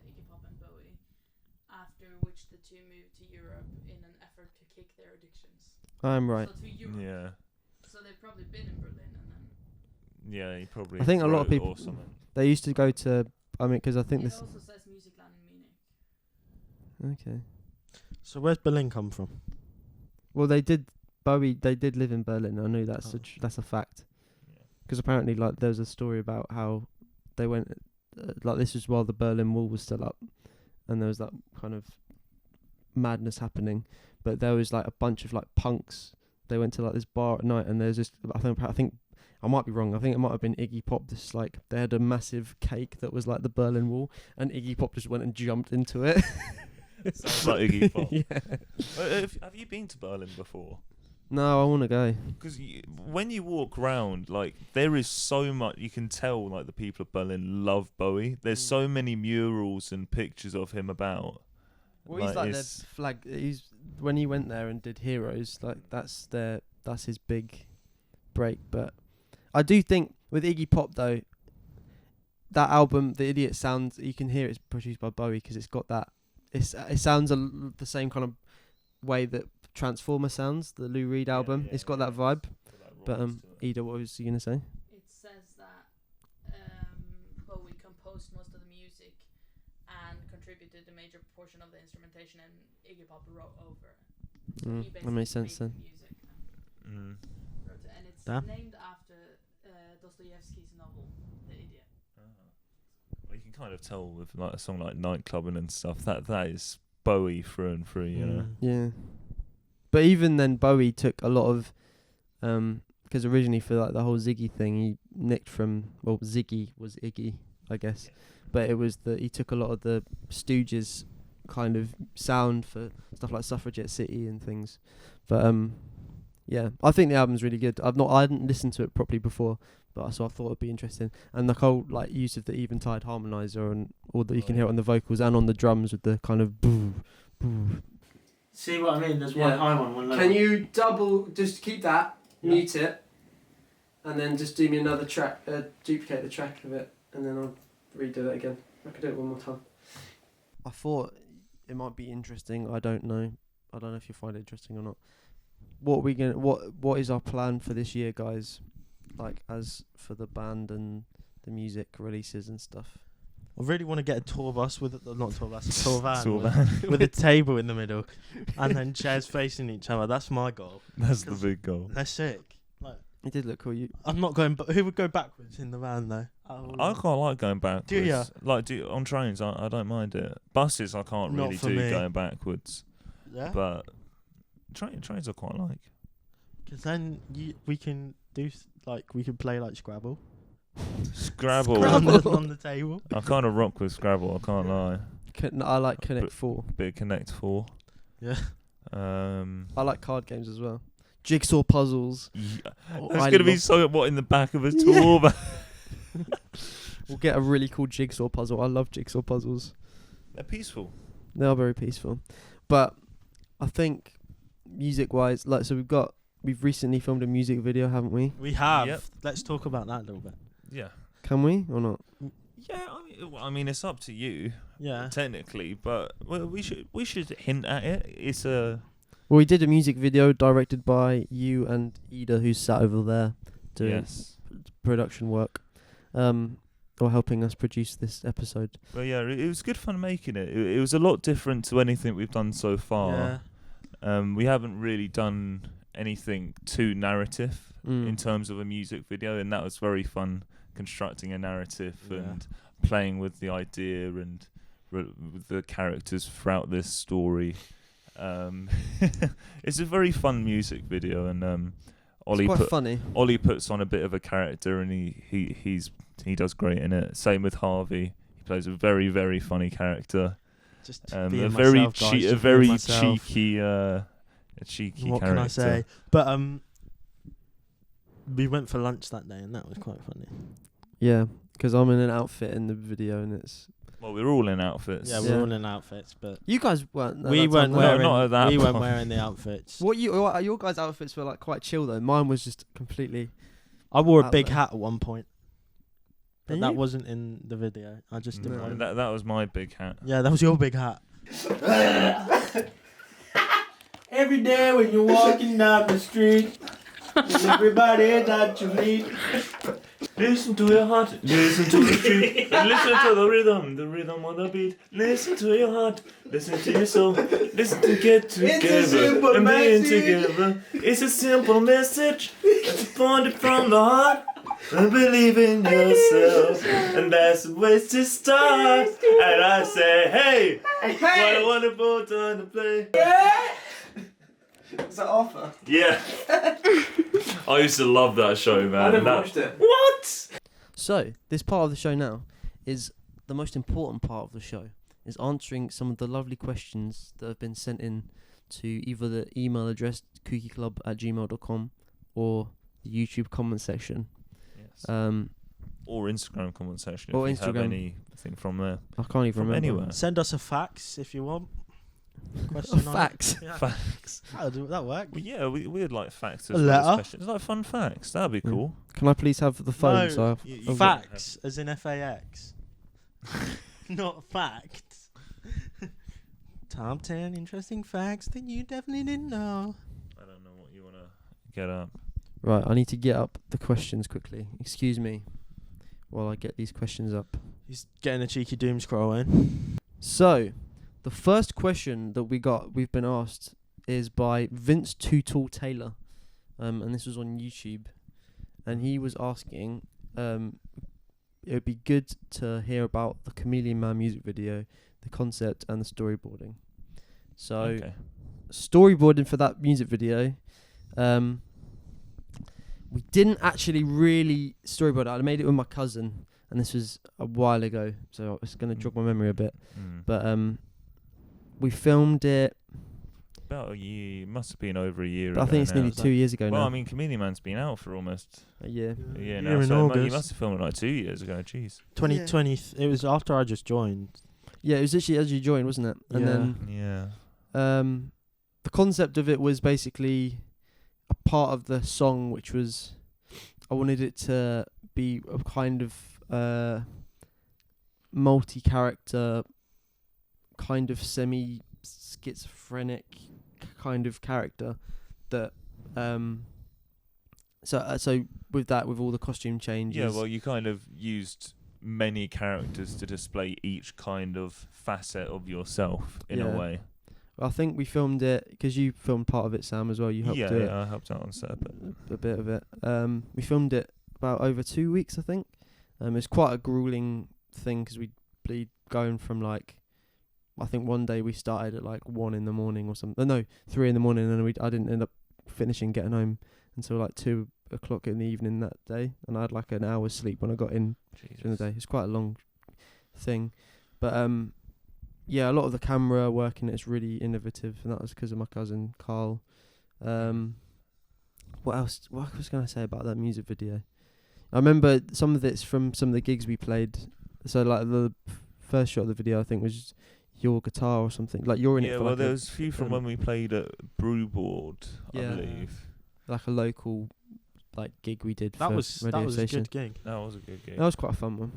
Iggy Pop and Bowie, after which the two moved to Europe in an effort to kick their addictions. I'm right. So to Europe. Yeah. So they've probably been in Berlin and then. Yeah, he probably. I think a lot of wrote people- or something. They used to go to. I mean, because I think It this. also says Musicland in Munich. Okay. So where's Berlin come from? Well, they did. Bowie. They did live in Berlin. I knew that's that's a fact. Yeah. Because apparently, like, there was a story about how they went. Like, this was while the Berlin Wall was still up, and there was that kind of madness happening. But there was like a bunch of like punks. They went to like this bar at night, and there's just. I think I might be wrong. I think it might have been Iggy Pop. This like they had a massive cake that was like the Berlin Wall, and Iggy Pop just went and jumped into it. Sounds like Iggy Pop. Yeah. Have you been to Berlin before? No, I want to go. Because when you walk around, like, there is so much, you can tell, like, the people of Berlin love Bowie. There's so many murals and pictures of him about. Well, he's like their flag. He's when he went there and did Heroes, like that's his big break. But I do think with Iggy Pop though, that album, The Idiot, sounds, you can hear it's produced by Bowie because it's got that. It sounds the same kind of way that Transformer sounds, the Lou Reed album. It's got that vibe. But Ida, what was you gonna say? It says that Bowie composed most of the music and contributed a major portion of the instrumentation, and Iggy Pop wrote over it. So he That makes basically sense made then. the music and wrote it. And it's Damn. named after Dostoevsky's novel, The Idiot. Well, you can kind of tell with like a song like Nightclubbing and stuff that is Bowie through and through, you know. Yeah. But even then, Bowie took a lot of, because originally for like the whole Ziggy thing, he nicked from, well, Ziggy was Iggy, I guess, but it was he took a lot of the Stooges kind of sound for stuff like Suffragette City and things. But yeah, I think the album's really good. I hadn't listened to it properly before, but so I thought it'd be interesting. And the whole like use of the Eventide harmonizer and all that you can hear on the vocals and on the drums with the kind of boo boo. See what I mean? There's Yeah. one high one, one low. Can you just keep that, mute it, and then just do me another track, duplicate the track of it, and then I'll redo it again. I could do it one more time. I thought it might be interesting. I don't know if you'll find it interesting or not. What is our plan for this year, guys? Like, as for the band and the music releases and stuff. I really want to get a tour bus with not tour bus, a tour van, Tour with a table in the middle, and then chairs facing each other. That's my goal. That's the big goal. They're sick. Like, It did look cool. I'm not going. Who would go backwards in the van though? I quite like going backwards. Do ya? Like on trains, I don't mind it. Buses, I can't Not really for do me. going backwards. Yeah. But trains I quite like. Because then we can do we can play like Scrabble. Scrabble. Scrabble. On the table. I kind of rock with Scrabble. I can't lie. I like Connect 4. Bit of Connect 4. Yeah. I like card games as well. Jigsaw puzzles. Yeah. Oh, There's I going to be love- so in the back of a tour bag. We'll get a really cool jigsaw puzzle. I love jigsaw puzzles. They're peaceful. They are very peaceful. But I think music-wise, like, so we've recently filmed a music video, haven't we? We have. Yep. Let's talk about that a little bit. Yeah. Can we or not? Yeah, I mean, it's up to you, Yeah. technically, but we should hint at it. It's a Well, we did a music video directed by you and Ida, who's sat over there doing production work, or helping us produce this episode. Well, yeah, it was good fun making it. It was a lot different to anything we've done so far. Yeah. We haven't really done anything too narrative in terms of a music video, and that was very fun, constructing a narrative and playing with the idea and with the characters throughout this story. It's a very fun music video, and Oli funny. Oli puts on a bit of a character, and he does great in it. Same with Harvey. He plays a very, very funny character. Just A being very myself, guys, just very being myself. cheeky a cheeky What character. can I say? But we went for lunch that day, and that was quite funny. Yeah, because I'm in an outfit in the video, and it's. Well, we're all in outfits. Yeah, we're all in outfits, but You guys weren't. we weren't wearing. not at that we weren't point. wearing the outfits. What your guys' outfits were like quite chill though. Mine was just completely. I wore a out big there. hat at one point, but Did that you? wasn't in the video. I just didn't. No, want that was my big hat. Yeah, that was your big hat. Every day when you're walking down the street, with everybody that you meet. Listen to your heart, listen to the street, and listen to the rhythm of the beat. Listen to your heart, listen to your soul, listen to get together simple and being message. together. It's a simple message that's pointed from the heart. And believe in yourself, and that's the way to start. And I say, hey, what a wonderful time to play. Is that Arthur? Yeah. I used to love that show, man. I never watched it. What? So this part of the show now is the most important part of the show. Is answering some of the lovely questions that have been sent in to either the email address kookyclub@gmail.com or the YouTube comment section. Yes. Or Instagram comment section Or if you have Instagram. anything from there. I can't even From remember. anywhere. Send us a fax if you want. Question on it. Facts. Yeah. Facts. That work. Well, yeah, we'd like facts as A well as letter? questions. Like fun facts. That'd be cool. Can I please have the phone? No, So you Facts, as in FAX. Not facts. Top 10 interesting facts that you definitely didn't know. I don't know what you want to get up. right, I need to get up the questions quickly. Excuse me, while I get these questions up. He's getting a cheeky doom scroll in. So, the first question that we've been asked, is by Vince Too Tall Taylor, and this was on YouTube, and he was asking, it would be good to hear about the Chameleon Man music video, the concept and the storyboarding. So, Okay. storyboarding for that music video, we didn't actually really storyboard it. I made it with my cousin, and this was a while ago, so it's going to jog my memory a bit. But we filmed it. About a year. Must have been over a year But I ago think it's now. nearly 2 years ago Well, now. I mean, Chameleon Man's been out for almost A year. a year Year now. in So you August. must have filmed it like 2 years ago. Jeez. 2020. It was after I just joined. Yeah, it was actually as you joined, wasn't it? And Yeah. then Yeah. the concept of it was basically a part of the song, which was I wanted it to be a kind of multi-character, kind of semi-schizophrenic kind of character that so with that, with all the costume changes. Yeah, well, you kind of used many characters to display each kind of facet of yourself in Yeah. a way. I think we filmed it because you filmed part of it, Sam, as well. You helped do it. I helped out on set a bit. A bit of it. We filmed it about over 2 weeks, I think. It's quite a grueling thing because we'd be going from like, I think one day we started at like 1 in the morning or something. No, 3 in the morning, and I didn't end up getting home until like 2 o'clock in the evening that day, and I had like an hour's sleep when I got in during the day. It's quite a long thing, but yeah, a lot of the camera work in it is really innovative, and that was because of my cousin Carl. What else? What was I going to say about that music video? I remember some of it's from some of the gigs we played. So like the first shot of the video, I think, was your guitar or something. Like you're in it. Yeah, For well, like there was a few from when we played at Brewboard, I Yeah. believe. like a local like gig we did. That for was radio a station. good gig. That was a good gig. That was quite a fun one.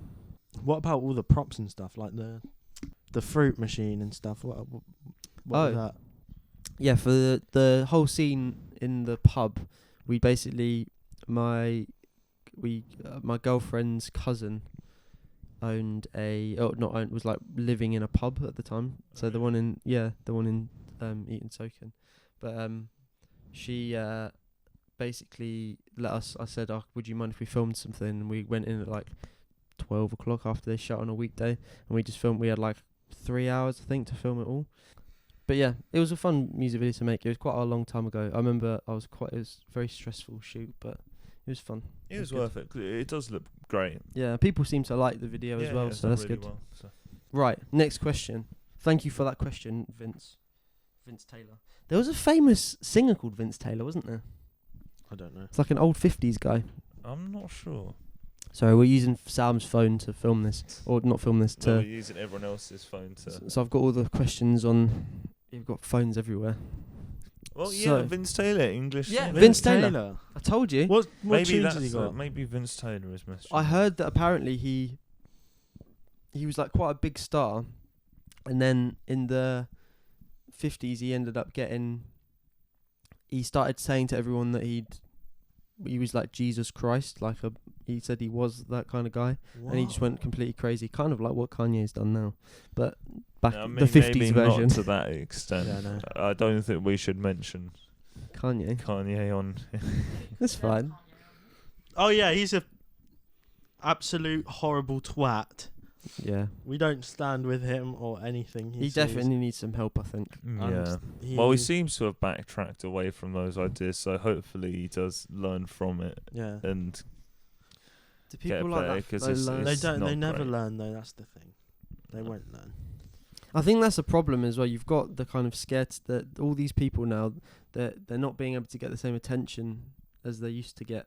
What about all the props and stuff, like the fruit machine and stuff? What was that? Yeah, for the whole scene in the pub, we basically my girlfriend's cousin owned was like living in a pub at the time. So the one in Eton Soken, but she basically let us. I said, "Oh, would you mind if we filmed something?" And we went in at like 12 o'clock after they shot on a weekday, and we just filmed. We had like 3 hours, I think, to film it all. But yeah, it was a fun music video to make. It was quite a long time ago. I remember it was a very stressful shoot, but it was fun. It was good. worth it. It does look great. Yeah, people seem to like the video as well, so that's really good. well, so. Right, next question. Thank you for that question, Vince Taylor. There was a famous singer called Vince Taylor, wasn't there? I don't know. It's like an old 50s guy. I'm not sure. Sorry, we're using Sam's phone to film this, or not film this. We're using everyone else's phone to. So I've got all the questions on. You've got phones everywhere. Well, So- yeah, Vince Taylor, English. Yeah, singer. Vince Taylor. I told you. What Maybe tunes that's has he got? maybe Vince Taylor is messaging. I heard that apparently he was like quite a big star, and then in the 50s he ended up getting. He started saying to everyone that he was like Jesus Christ, he said he was that kind of guy, and he just went completely crazy, kind of like what Kanye's done now, but back I mean, the 50s maybe version. Not to that extent. Yeah, no. I don't think we should mention Kanye, Kanye on. that's fine. Oh yeah, he's a absolute horrible twat. Yeah, We don't stand with him or anything. he says. definitely needs some help, I think. Yeah. He- Well, he seems to have backtracked away from those ideas, so hopefully he does learn from it Yeah. and Do get people better, like that? 'cause They it's- learn? They it's don't. They not never great. learn though. That's the thing. They won't learn. I think that's a problem as well. You've got the kind of scared that all these people now, they're not being able to get the same attention as they used to get.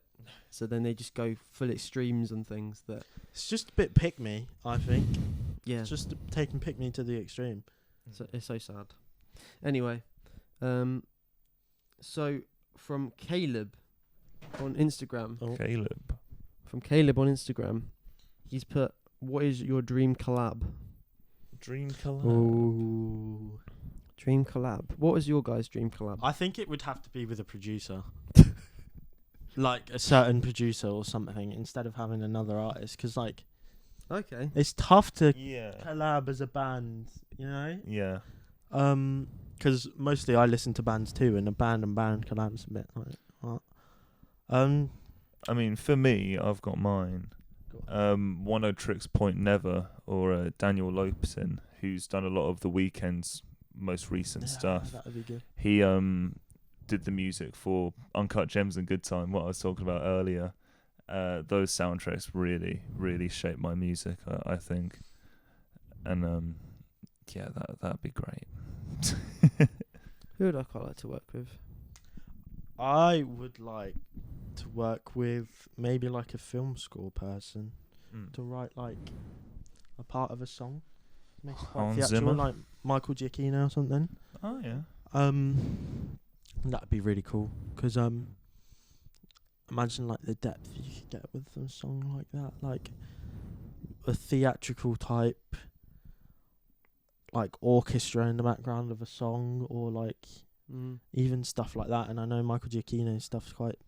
So then they just go full extremes and things that. It's just a bit pick me. I think. Yeah. It's just taking pick me to the extreme. So it's so sad. Anyway, so from Caleb on Instagram, Oh. Caleb. he's put, "What is your dream collab?" Dream collab. Ooh. Dream collab. What was your guys' dream collab? I think it would have to be with a producer. Like a certain producer or something, instead of having another artist, because like Okay. it's tough to Yeah. collab as a band, you know. Yeah. Because mostly I listen to bands too, and a band collabs a bit like what? I mean, for me, I've got mine. One O Tricks Point Never, or Daniel Lopeson, who's done a lot of the Weeknd's most recent stuff. That would be good. He did the music for Uncut Gems and Good Time, what I was talking about earlier. Those soundtracks really, really shaped my music, I think. And yeah, that'd be great. Who would I quite like to work with? I would like to work with maybe like a film score person to write like a part of a song. Make it quite Hans theatrical, Zimmer? like Michael Giacchino or something. Oh, yeah. That'd be really cool. Cause imagine like the depth you could get with a song like that, like a theatrical type, like orchestra in the background of a song, or like even stuff like that. And I know Michael Giacchino's stuff's quite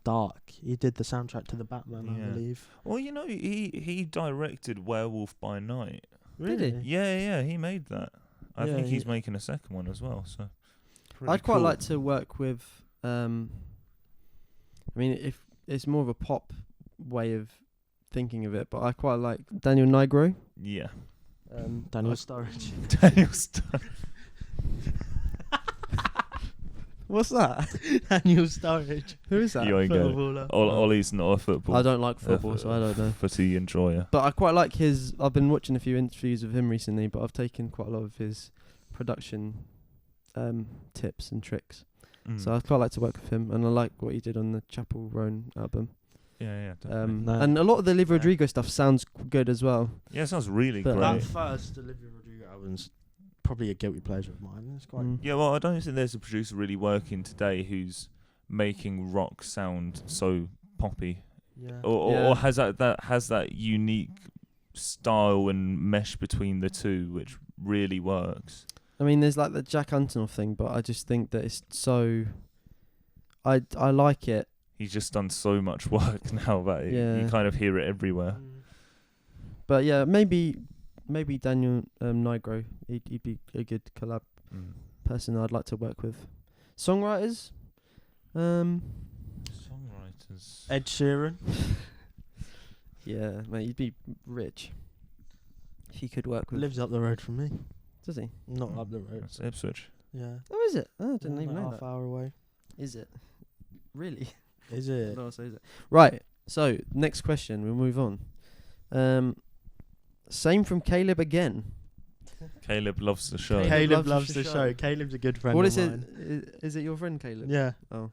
dark. He did the soundtrack to the Batman, I believe. Well, you know, he directed Werewolf by Night. Really? Did he? Yeah, he made that. I Yeah, think he's he- making a second one as well. So pretty I'd quite cool. like to work with. I mean, if it's more of a pop way of thinking of it, but I quite like Daniel Nigro. Yeah. Daniel Sturridge. Daniel Sturridge. What's that? Daniel Sturridge. Who is that? You ain't get it. Footballer. Ollie's not a football. I don't like football, so I don't know. Footy enjoyer. But I quite like his. I've been watching a few interviews of him recently, but I've taken quite a lot of his production tips and tricks. So I'd quite like to work with him, and I like what he did on the Chapel Roan album. yeah, definitely. No. And a lot of the Olivia Rodrigo stuff sounds good as well. Yeah, it sounds really But- great. That first Olivia Rodrigo album's probably a guilty pleasure of mine. It's quite. Yeah, well, I don't think there's a producer really working today who's making rock sound so poppy, Yeah. or has that unique style and mesh between the two, which really works. I mean, there's like the Jack Antonoff thing, but I just think that it's so. I like it. He's just done so much work now that Yeah. you kind of hear it everywhere. But yeah, maybe Daniel Nigro, he'd be a good collab person I'd like to work with. Songwriters. Songwriters. Ed Sheeran. Yeah, mate, you'd be rich if you could work with. Lives up the road from me. Does he? Not up the road. That's Ipswich. Yeah. Oh, is it? Oh, I didn't even know half that. hour away. Is it? Really? Is it? No, so is it? Right. So next question. We'll move on. Same from Caleb again. Caleb loves the show. Caleb loves the show. Caleb's a good friend What of is mine. it? Is it your friend Caleb? Yeah. Oh.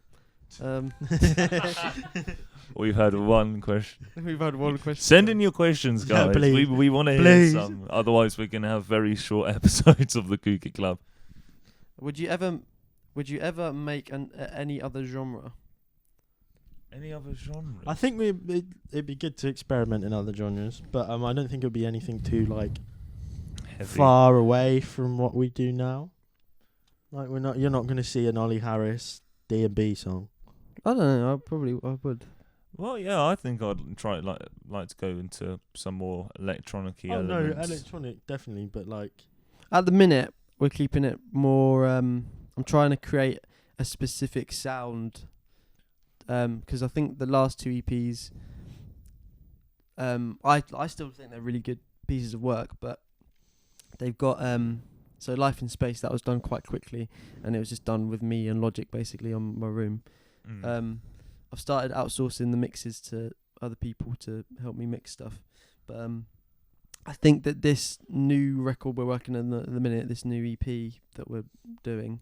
We've had one question. We've had one question. Send in your questions, Yeah, guys. please. We want to hear Please. some. Otherwise, we're gonna have very short episodes of the Kooky Club. Would you ever make any other genre? Any other genre? I think it'd be good to experiment in other genres, but I don't think it'd be anything too like Heavy. far away from what we do now. Like you're not going to see an Oli Harris D&B song. I don't know. I would. Well, yeah, I think I'd try like to go into some more electronic-y Oh no, elements. electronic definitely, but like At the minute, we're keeping it more. I'm trying to create a specific sound. Because I think the last two EPs, I still think they're really good pieces of work, but they've got so Life in Space, that was done quite quickly, and it was just done with me and Logic basically on my room. I've started outsourcing the mixes to other people to help me mix stuff, but I think that this new record we're working on at the minute, this new EP that we're doing,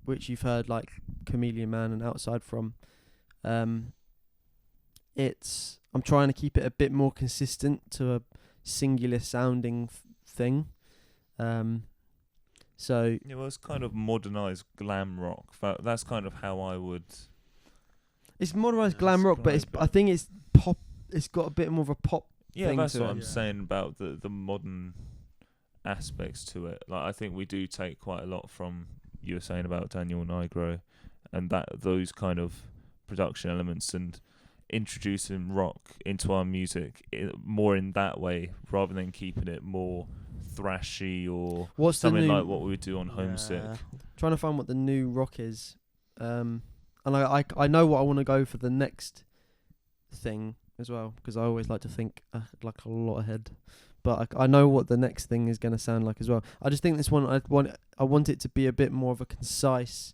which you've heard like Chameleon Man and Outside From, I'm trying to keep it a bit more consistent to a singular sounding thing. So Yeah, well, it's kind of modernized glam rock. That's kind of how I would. it's modernised Yeah, glam rock, but describe I think it's pop. It's got a bit more of a pop. Yeah, thing that's to what it. I'm Yeah. saying about the modern aspects to it. Like, I think we do take quite a lot from you were saying about Daniel Nigro, and those kind of production elements, and introducing rock into our music more in that way rather than keeping it more thrashy or What's the something new? like what we would do on Homesick. Yeah. Trying to find what the new rock is, and I know what I want to go for the next thing as well, because I always like to think like a lot ahead. But I know what the next thing is going to sound like as well. I just think this one I want it to be a bit more of a concise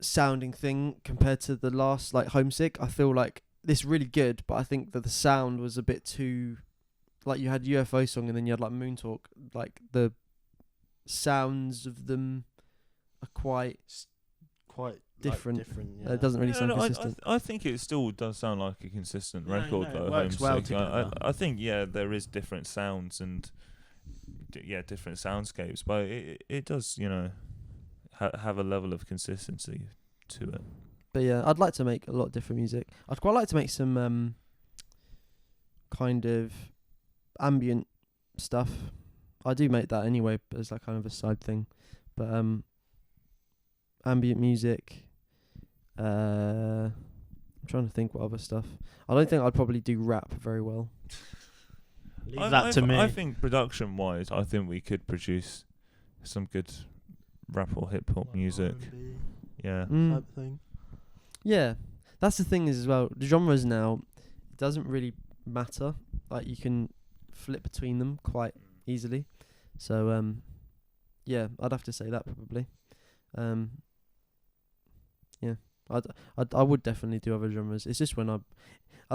sounding thing compared to the last, like Homesick. I feel like this really good, but I think that the sound was a bit too, like you had UFO song and then you had like Moon Talk. Like the sounds of them are quite different. Yeah. It doesn't really sound consistent. I think it still does sound like a consistent record, no, it though. works well Homesick. together. I think, yeah, there is different sounds and different soundscapes, but it does, have a level of consistency to it. But yeah, I'd like to make a lot of different music. I'd quite like to make some kind of ambient stuff. I do make that anyway, but as like kind of a side thing. But ambient music. I'm trying to think what other stuff. I don't think I'd probably do rap very well. Leave that to me. I think production-wise, I think we could produce some good rap or hip-hop music. R&B Yeah. type thing. Yeah, that's the thing is as well. The genres now, it doesn't really matter. Like you can flip between them quite easily. So yeah, I'd have to say that probably. Yeah, I would definitely do other genres. It's just when a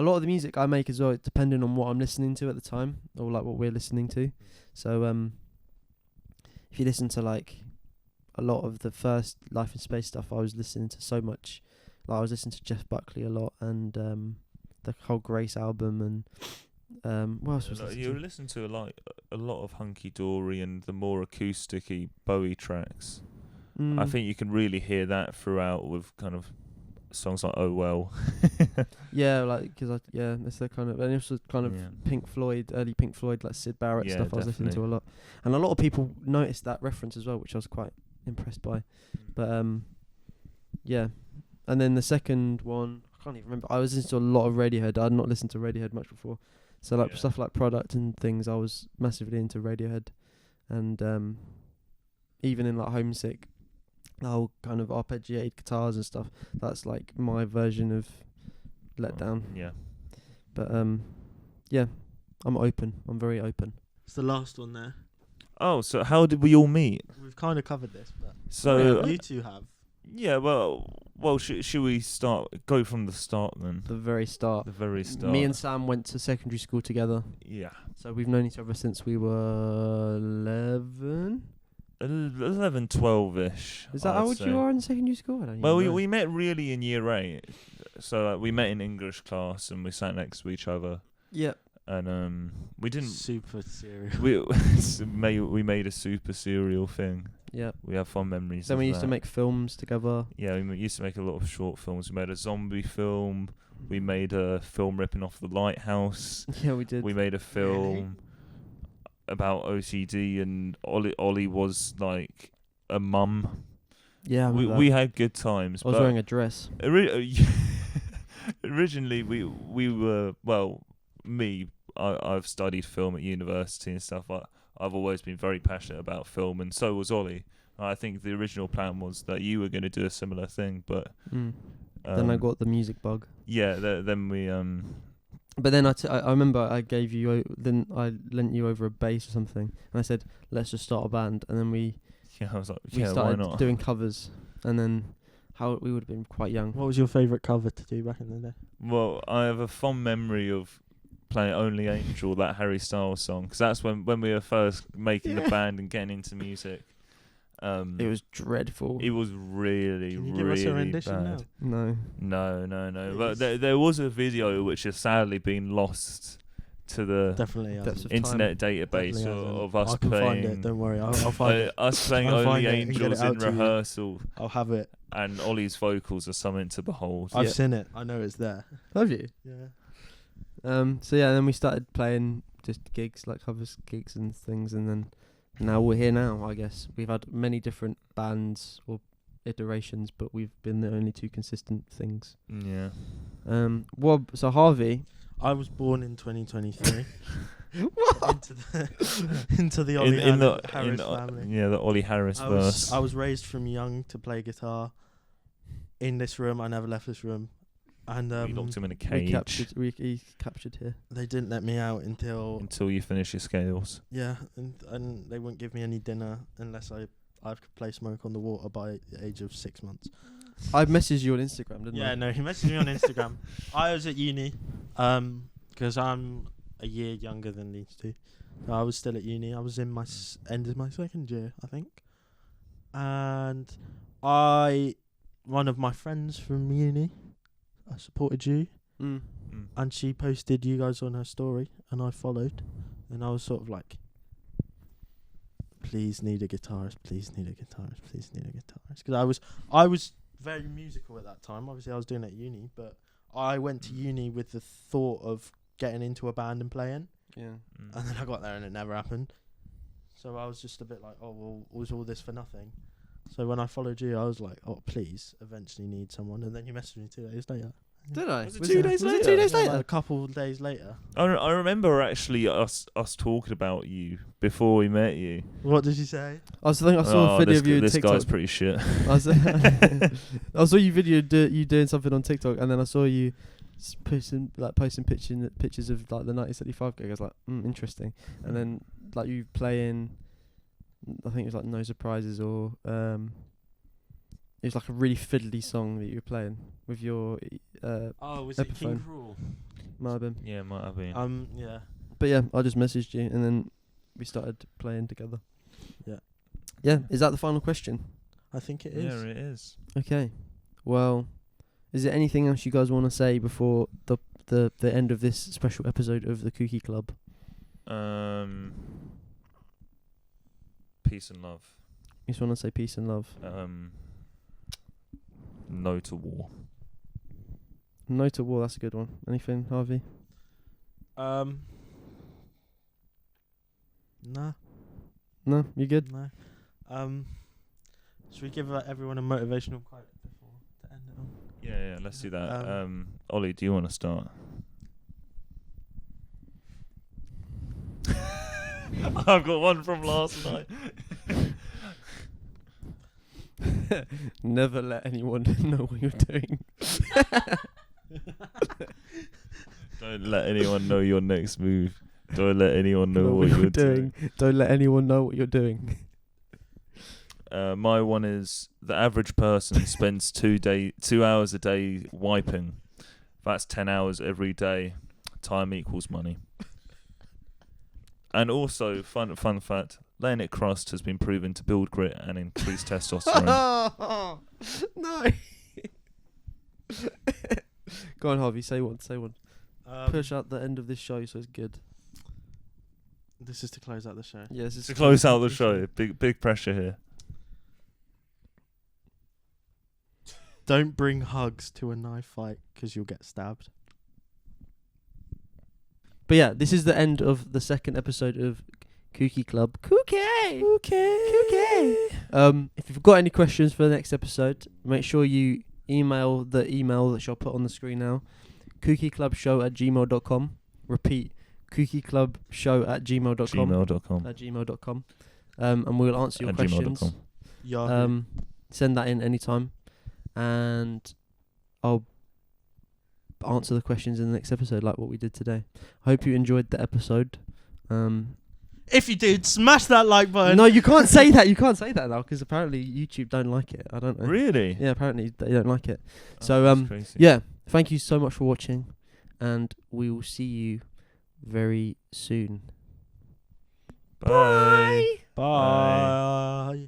lot of the music I make as well, it's depending on what I'm listening to at the time, or like what we're listening to. So if you listen to like a lot of the first Life in Space stuff, I was listening to so much. Like I was listening to Jeff Buckley a lot, and the whole Grace album, and what else was I You listening to? listen to a lot of Hunky Dory and the more acoustic-y Bowie tracks. I think you can really hear that throughout with kind of songs like Oh Well. Yeah, like because it's the kind of, and also kind of Pink Floyd, early Pink Floyd, like Syd Barrett Yeah, stuff. I was listening to a lot, and a lot of people noticed that reference as well, which I was quite impressed by. But yeah, and then the second one, I can't even remember. I was listening to a lot of Radiohead. I had not listened to Radiohead much before, so like stuff like Product and things. I was massively into Radiohead, and even in like Homesick, the whole kind of arpeggiated guitars and stuff. That's like my version of Let Down. Yeah. But yeah, I'm open. I'm very open. It's the last one there. Oh, so how did we all meet? We've kind of covered this, but So you two have. yeah, well, should we go from the start then? The very start. The very start. Me and Sam went to secondary school together. Yeah. So we've known each other since we were 11. 11, 12-ish. Is that I'd how old say. you are in secondary school? I don't Well, even know. we met really in year 8. So we met in English class and we sat next to each other. Yeah. And we didn't. Super serious. We made a super serial thing. Yeah. We have fond memories. Then of we used to that. make films together. Yeah, we used to make a lot of short films. We made a zombie film. We made a film ripping off the lighthouse. Yeah, we did. We made a film about OCD, and Oli was like a mum. Yeah, I remember We that. had good times. I was but wearing a dress. Originally, we were me. I've studied film at university and stuff. I've always been very passionate about film, and so was Oli. I think the original plan was that you were going to do a similar thing, but Then I got the music bug. yeah. Then we But then I remember I gave you then I lent you over a bass or something, and I said let's just start a band, and then we I was like, we yeah, why started not? doing covers, and then we would have been quite young. What was your favourite cover to do back in the day? Well, I have a fond memory of playing Only Angel, that Harry Styles song, because that's when we were first making the band and getting into music. It was dreadful. It was really, Can you give really us a rendition bad. No. No. But there was a video which has sadly been lost to the Definitely. Depths of internet Definitely database hasn't. of us I can playing. find it. Don't worry. I'll find it. Us playing I'll Only find it and get it Angels in out to you. rehearsal, I'll have it. and Ollie's vocals are something to behold. I've Yeah. seen it. I know it's there. Have you? Yeah. So yeah, then we started playing just gigs, like covers gigs and things, and then now we're here now, I guess. We've had many different bands or iterations, but we've been the only two consistent things. Yeah. So Harvey. I was born in 2023. What? into the Oli Harris the family. Yeah, the Oli Harris verse. I was raised from young to play guitar. In this room, I never left this room, and we locked him in a He's cage captured here. they didn't let me out until until you finish your scales. and they wouldn't give me any dinner unless I could play Smoke on the Water by the age of 6 months. I messaged you on Instagram, didn't I? Yeah, no, he messaged me on Instagram. I was at uni, because I'm a year younger than these two. So I was still at uni. I was in my end of my second year, I think. And one of my friends from uni, I supported you, and she posted you guys on her story, and I followed, and I was sort of like, please need a guitarist, please need a guitarist, please need a guitarist, because I was very musical at that time. Obviously, I was doing it at uni, but I went to uni with the thought of getting into a band and playing. Yeah. And then I got there and it never happened. So I was just a bit like, oh, well, was all this for nothing? So when I followed you, I was like, oh, please, eventually need someone. And then you messaged me 2 days later. Did I? Was it 2 days was later? it 2 days Yeah, later? like a couple of days later. I remember actually us talking about you before we met you. What did you say? I saw a video of you on This TikTok. guy's pretty shit. I saw you you doing something on TikTok, and then I saw you posting pictures of like the 1975 gig. I was like, interesting. And then like you playing, I think it was like No Surprises, or it was like a really fiddly song that you were playing with your Was it King Cruel? might have been. Yeah, might have been. Yeah. But yeah, I just messaged you, and then we started playing together. Yeah. Yeah, is that the final question? I think it is. Yeah, it is. Okay. Well, is there anything else you guys want to say before the end of this special episode of the Kooky Club? Peace and love. You just want to say peace and love. No to war. No to war, that's a good one. Anything, Harvey? Nah. No, you good? No. Should we give everyone a motivational quote before to end it on? Yeah, let's do that. Ollie, do you want to start? I've got one from last night. Never let anyone know what you're doing. Don't let anyone know your next move. Don't let anyone know what you're doing. Don't let anyone know what you're doing. My one is the average person spends 2 hours a day wiping. That's 10 hours every day. Time equals money. And also, fun fact, laying it crust has been proven to build grit and increase testosterone. No. Go on, Harvey. Say one. Push out the end of this show so it's good. This is to close out the show. Yeah, this is To close out the show, big pressure here. Don't bring hugs to a knife fight because you'll get stabbed. But yeah, this is the end of the second episode of Kooky Club. Kooky! If you've got any questions for the next episode, make sure you email the email that I'll put on the screen now. kookyclubshow@gmail.com. Repeat, kookyclubshow@gmail.com. Gmail.com. And we'll answer your questions. Yahoo. Send that in anytime. And I'll answer the questions in the next episode like what we did today. Hope you enjoyed the episode. If you did, smash that like button. No, you can't say that. You can't say that now because apparently YouTube don't like it. I don't know. Really? Yeah, apparently they don't like it. Oh, So that's crazy. yeah, thank you so much for watching, and we will see you very soon. Bye. Bye.